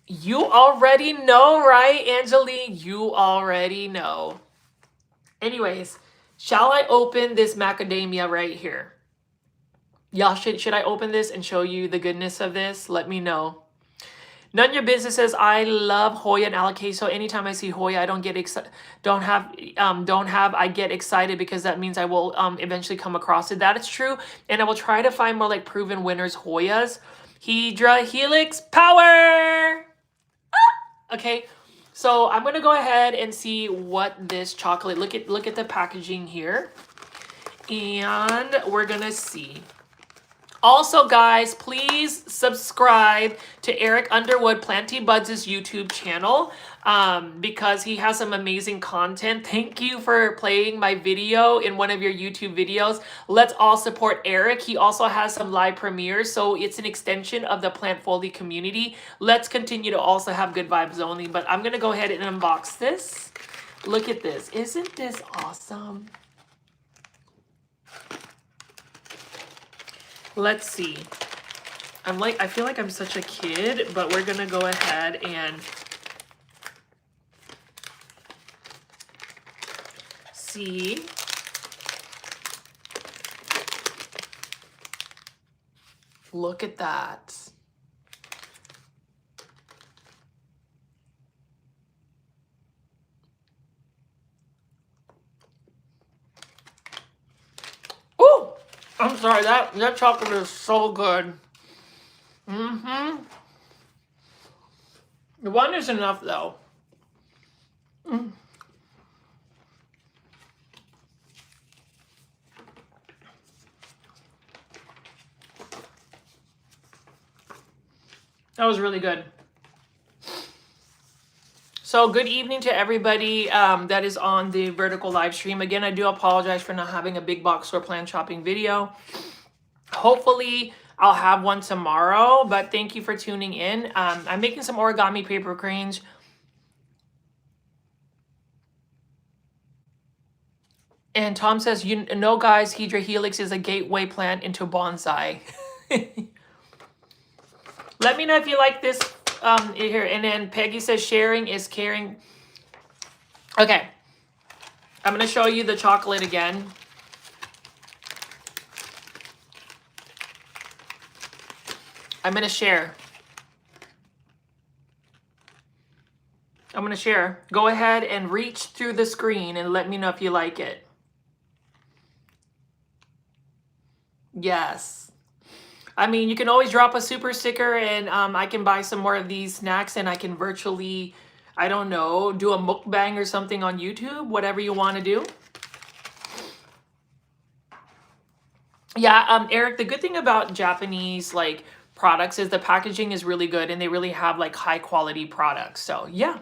you already know, right, Angeline? You already know. Anyways, shall I open this macadamia right here? Y'all, should I open this and show you the goodness of this? Let me know. None of your business says I love Hoya and Alakay. So anytime I see Hoya, I don't get excited. I get excited because that means I will eventually come across it. That is true, and I will try to find more like proven winners Hoyas. Hydra Helix Power. Okay, so I'm gonna go ahead and see what this chocolate. Look at the packaging here, and we're gonna see. Also, guys, please subscribe to Eric Underwood Planty Buds' YouTube channel because he has some amazing content. Thank you for playing my video in one of your YouTube videos. Let's all support Eric. He also has some live premieres, so it's an extension of the Plant Foldy community. Let's continue to also have good vibes only, but I'm going to go ahead and unbox this. Look at this. Isn't this awesome? Let's see. I feel like I'm such a kid, but we're gonna go ahead and see. Look at that. Ooh! I'm sorry, that chocolate is so good. Mm-hmm. One is enough, though. Mm. That was really good. So good evening to everybody that is on the vertical live stream. Again, I do apologize for not having a big box store plan shopping video. Hopefully I'll have one tomorrow, but thank you for tuning in. I'm making some origami paper cranes. And Tom says, you know, guys, Hydra Helix is a gateway plant into bonsai. Let me know if you like this here. And then Peggy says, sharing is caring. Okay. I'm going to show you the chocolate again. I'm going to share. I'm going to share. Go ahead and reach through the screen and let me know if you like it. Yes. I mean, you can always drop a super sticker and I can buy some more of these snacks and I can virtually, I don't know, do a mukbang or something on YouTube, whatever you want to do. Yeah, Eric, the good thing about Japanese like products is the packaging is really good and they really have like high quality products. So yeah.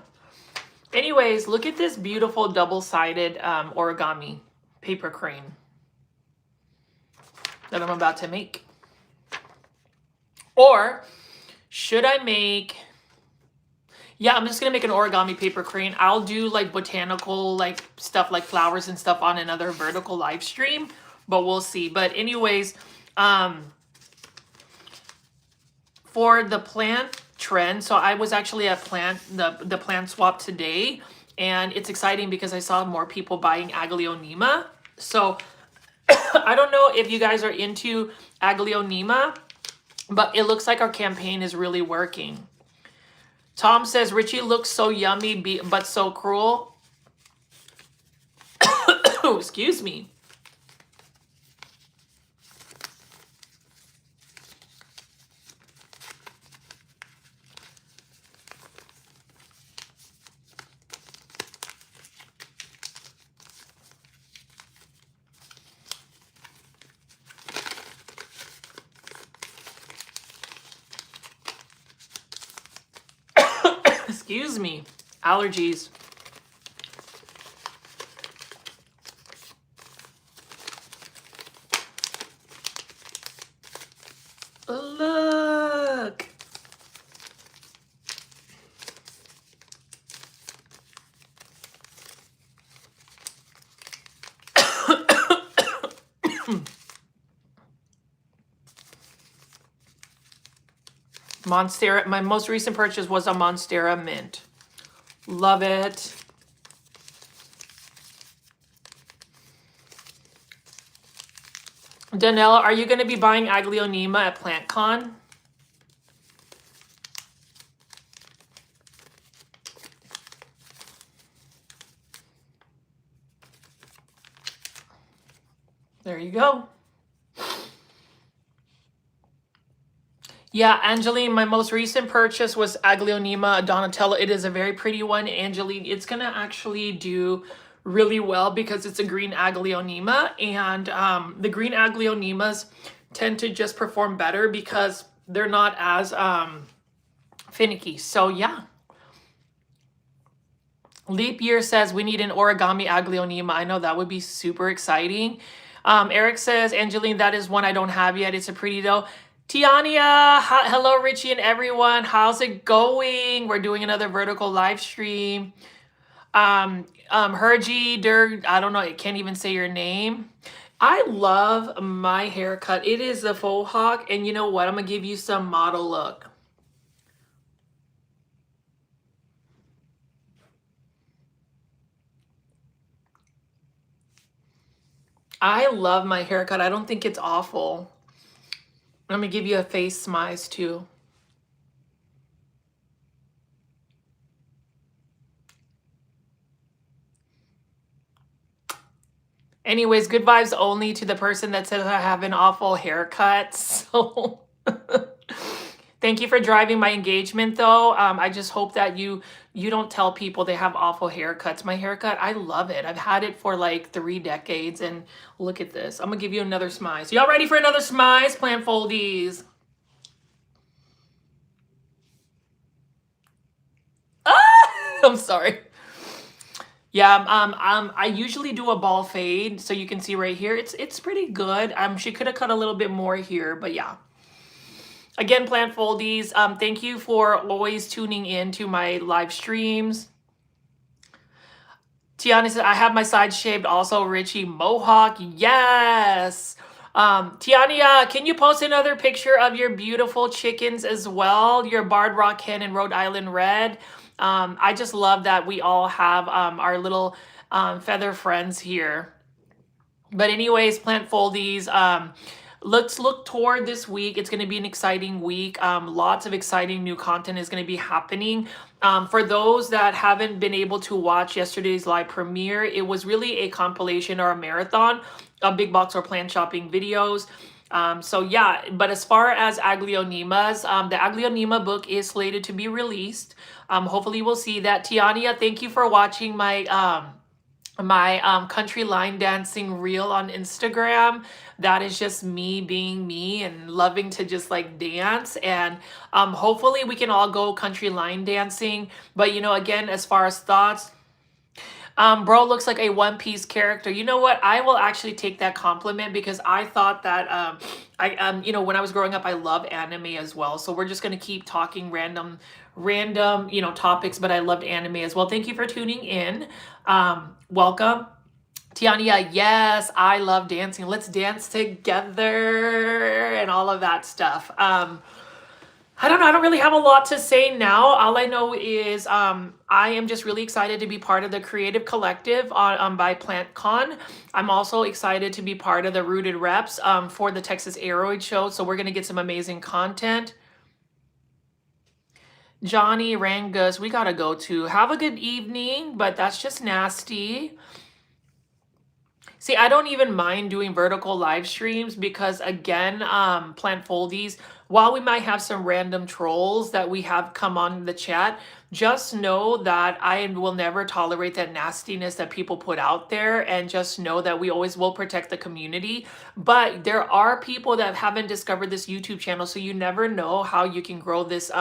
Anyways, look at this beautiful double-sided origami paper crane that I'm about to make. Or should I make, yeah, I'm just going to make an origami paper crane. I'll do like botanical like stuff like flowers and stuff on another vertical live stream, but we'll see. But anyways, for the plant trend, so I was actually at the plant swap today, and it's exciting because I saw more people buying Aglaonema. So I don't know if you guys are into Aglaonema, but it looks like our campaign is really working. Tom says, Richie looks so yummy, but so cruel. Oh, excuse me. Excuse me. Allergies. Look. Monstera. My most recent purchase was a Monstera mint. Love it. Danella, are you going to be buying Aglaonema at PlantCon? There you go. Yeah, Angeline, my most recent purchase was Aglaonema Donatello. It is a very pretty one, Angeline. It's going to actually do really well because it's a green Aglaonema, and the green Aglaonemas tend to just perform better because they're not as finicky. So yeah. Leap Year says we need an origami Aglaonema. I know that would be super exciting. Eric says, Angeline, that is one I don't have yet. It's a pretty though. Tiania, hello Richie and everyone. How's it going? We're doing another vertical live stream. Hergy, I don't know, I can't even say your name. I love my haircut. It is a faux hawk, and you know what? I'm gonna give you some model look. I love my haircut. I don't think it's awful. I'm gonna give you a face smize too. Anyways, good vibes only to the person that says I have an awful haircut. So thank you for driving my engagement though. I just hope that you don't tell people they have awful haircuts. My haircut, I love it. I've had it for like 3 decades, and look at this. I'm gonna give you another smize. Y'all ready for another smize? Plant Foldies. Ah! I'm sorry. Yeah, I usually do a ball fade, so you can see right here, it's pretty good. She could have cut a little bit more here, but yeah. Again, Plant Foldies, thank you for always tuning in to my live streams. Tiana said, I have my side shaved also, Richie. Mohawk, yes. Tiania, can you post another picture of your beautiful chickens as well? Your Barred Rock Hen and Rhode Island Red. I just love that we all have our little feather friends here. But anyways, Plant Foldies, let's look toward this week. It's going to be an exciting week. Lots of exciting new content is going to be happening. For those that haven't been able to watch yesterday's live premiere, it was really a compilation or a marathon of big box or plant shopping videos. So yeah, but as far as Aglaonemas, the Aglaonema book is slated to be released. Hopefully we'll see that. Tiania, thank you for watching my country line dancing reel on Instagram. That is just me being me and loving to just like dance, and hopefully we can all go country line dancing. But you know, again, as far as thoughts, bro looks like a One Piece character. You know what? I will actually take that compliment because I thought that you know, when I was growing up, I love anime as well. So we're just gonna keep talking random, you know, topics, but I loved anime as well. Thank you for tuning in. Welcome. Tiania, yes, I love dancing. Let's dance together and all of that stuff. I don't know. I don't really have a lot to say now. All I know is I am just really excited to be part of the creative collective by PlantCon. I'm also excited to be part of the Rooted Reps for the Texas Aroid Show. So we're going to get some amazing content. Johnny Rangus, we gotta go to. Have a good evening, but that's just nasty. See, I don't even mind doing vertical live streams because again, Plant Foldies, while we might have some random trolls that we have come on the chat, just know that I will never tolerate that nastiness that people put out there, and just know that we always will protect the community. But there are people that haven't discovered this YouTube channel, so you never know how you can grow this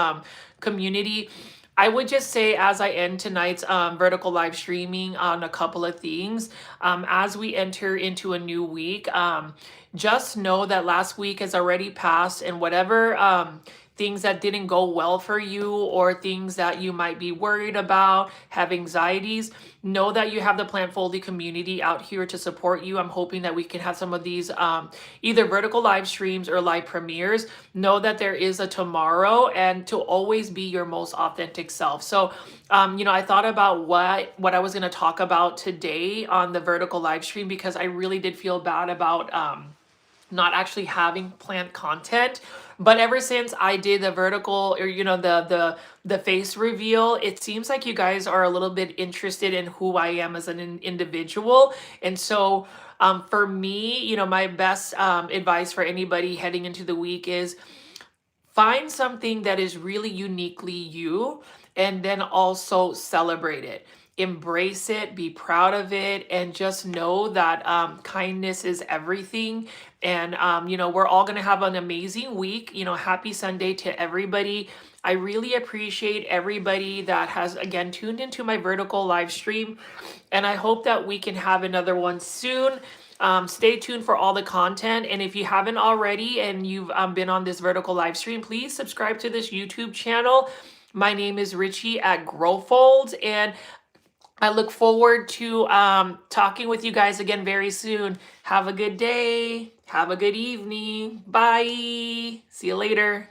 community. I would just say, as I end tonight's vertical live streaming, on a couple of things, as we enter into a new week, just know that last week has already passed, and whatever things that didn't go well for you, or things that you might be worried about, have anxieties, know that you have the Plant Foldy community out here to support you. I'm hoping that we can have some of these either vertical live streams or live premieres. Know that there is a tomorrow, and to always be your most authentic self. So I thought about what I was going to talk about today on the vertical live stream, because I really did feel bad about not actually having plant content. But ever since I did the vertical, or the face reveal, it seems like you guys are a little bit interested in who I am as an individual. And so for me, my best advice for anybody heading into the week is find something that is really uniquely you, and then also celebrate it. Embrace it, be proud of it, and just know that kindness is everything. And, we're all going to have an amazing week. Happy Sunday to everybody. I really appreciate everybody that has, again, tuned into my vertical live stream. And I hope that we can have another one soon. Stay tuned for all the content. And if you haven't already and you've been on this vertical live stream, please subscribe to this YouTube channel. My name is Richie at Growfold, and I look forward to talking with you guys again very soon. Have a good day. Have a good evening. Bye. See you later.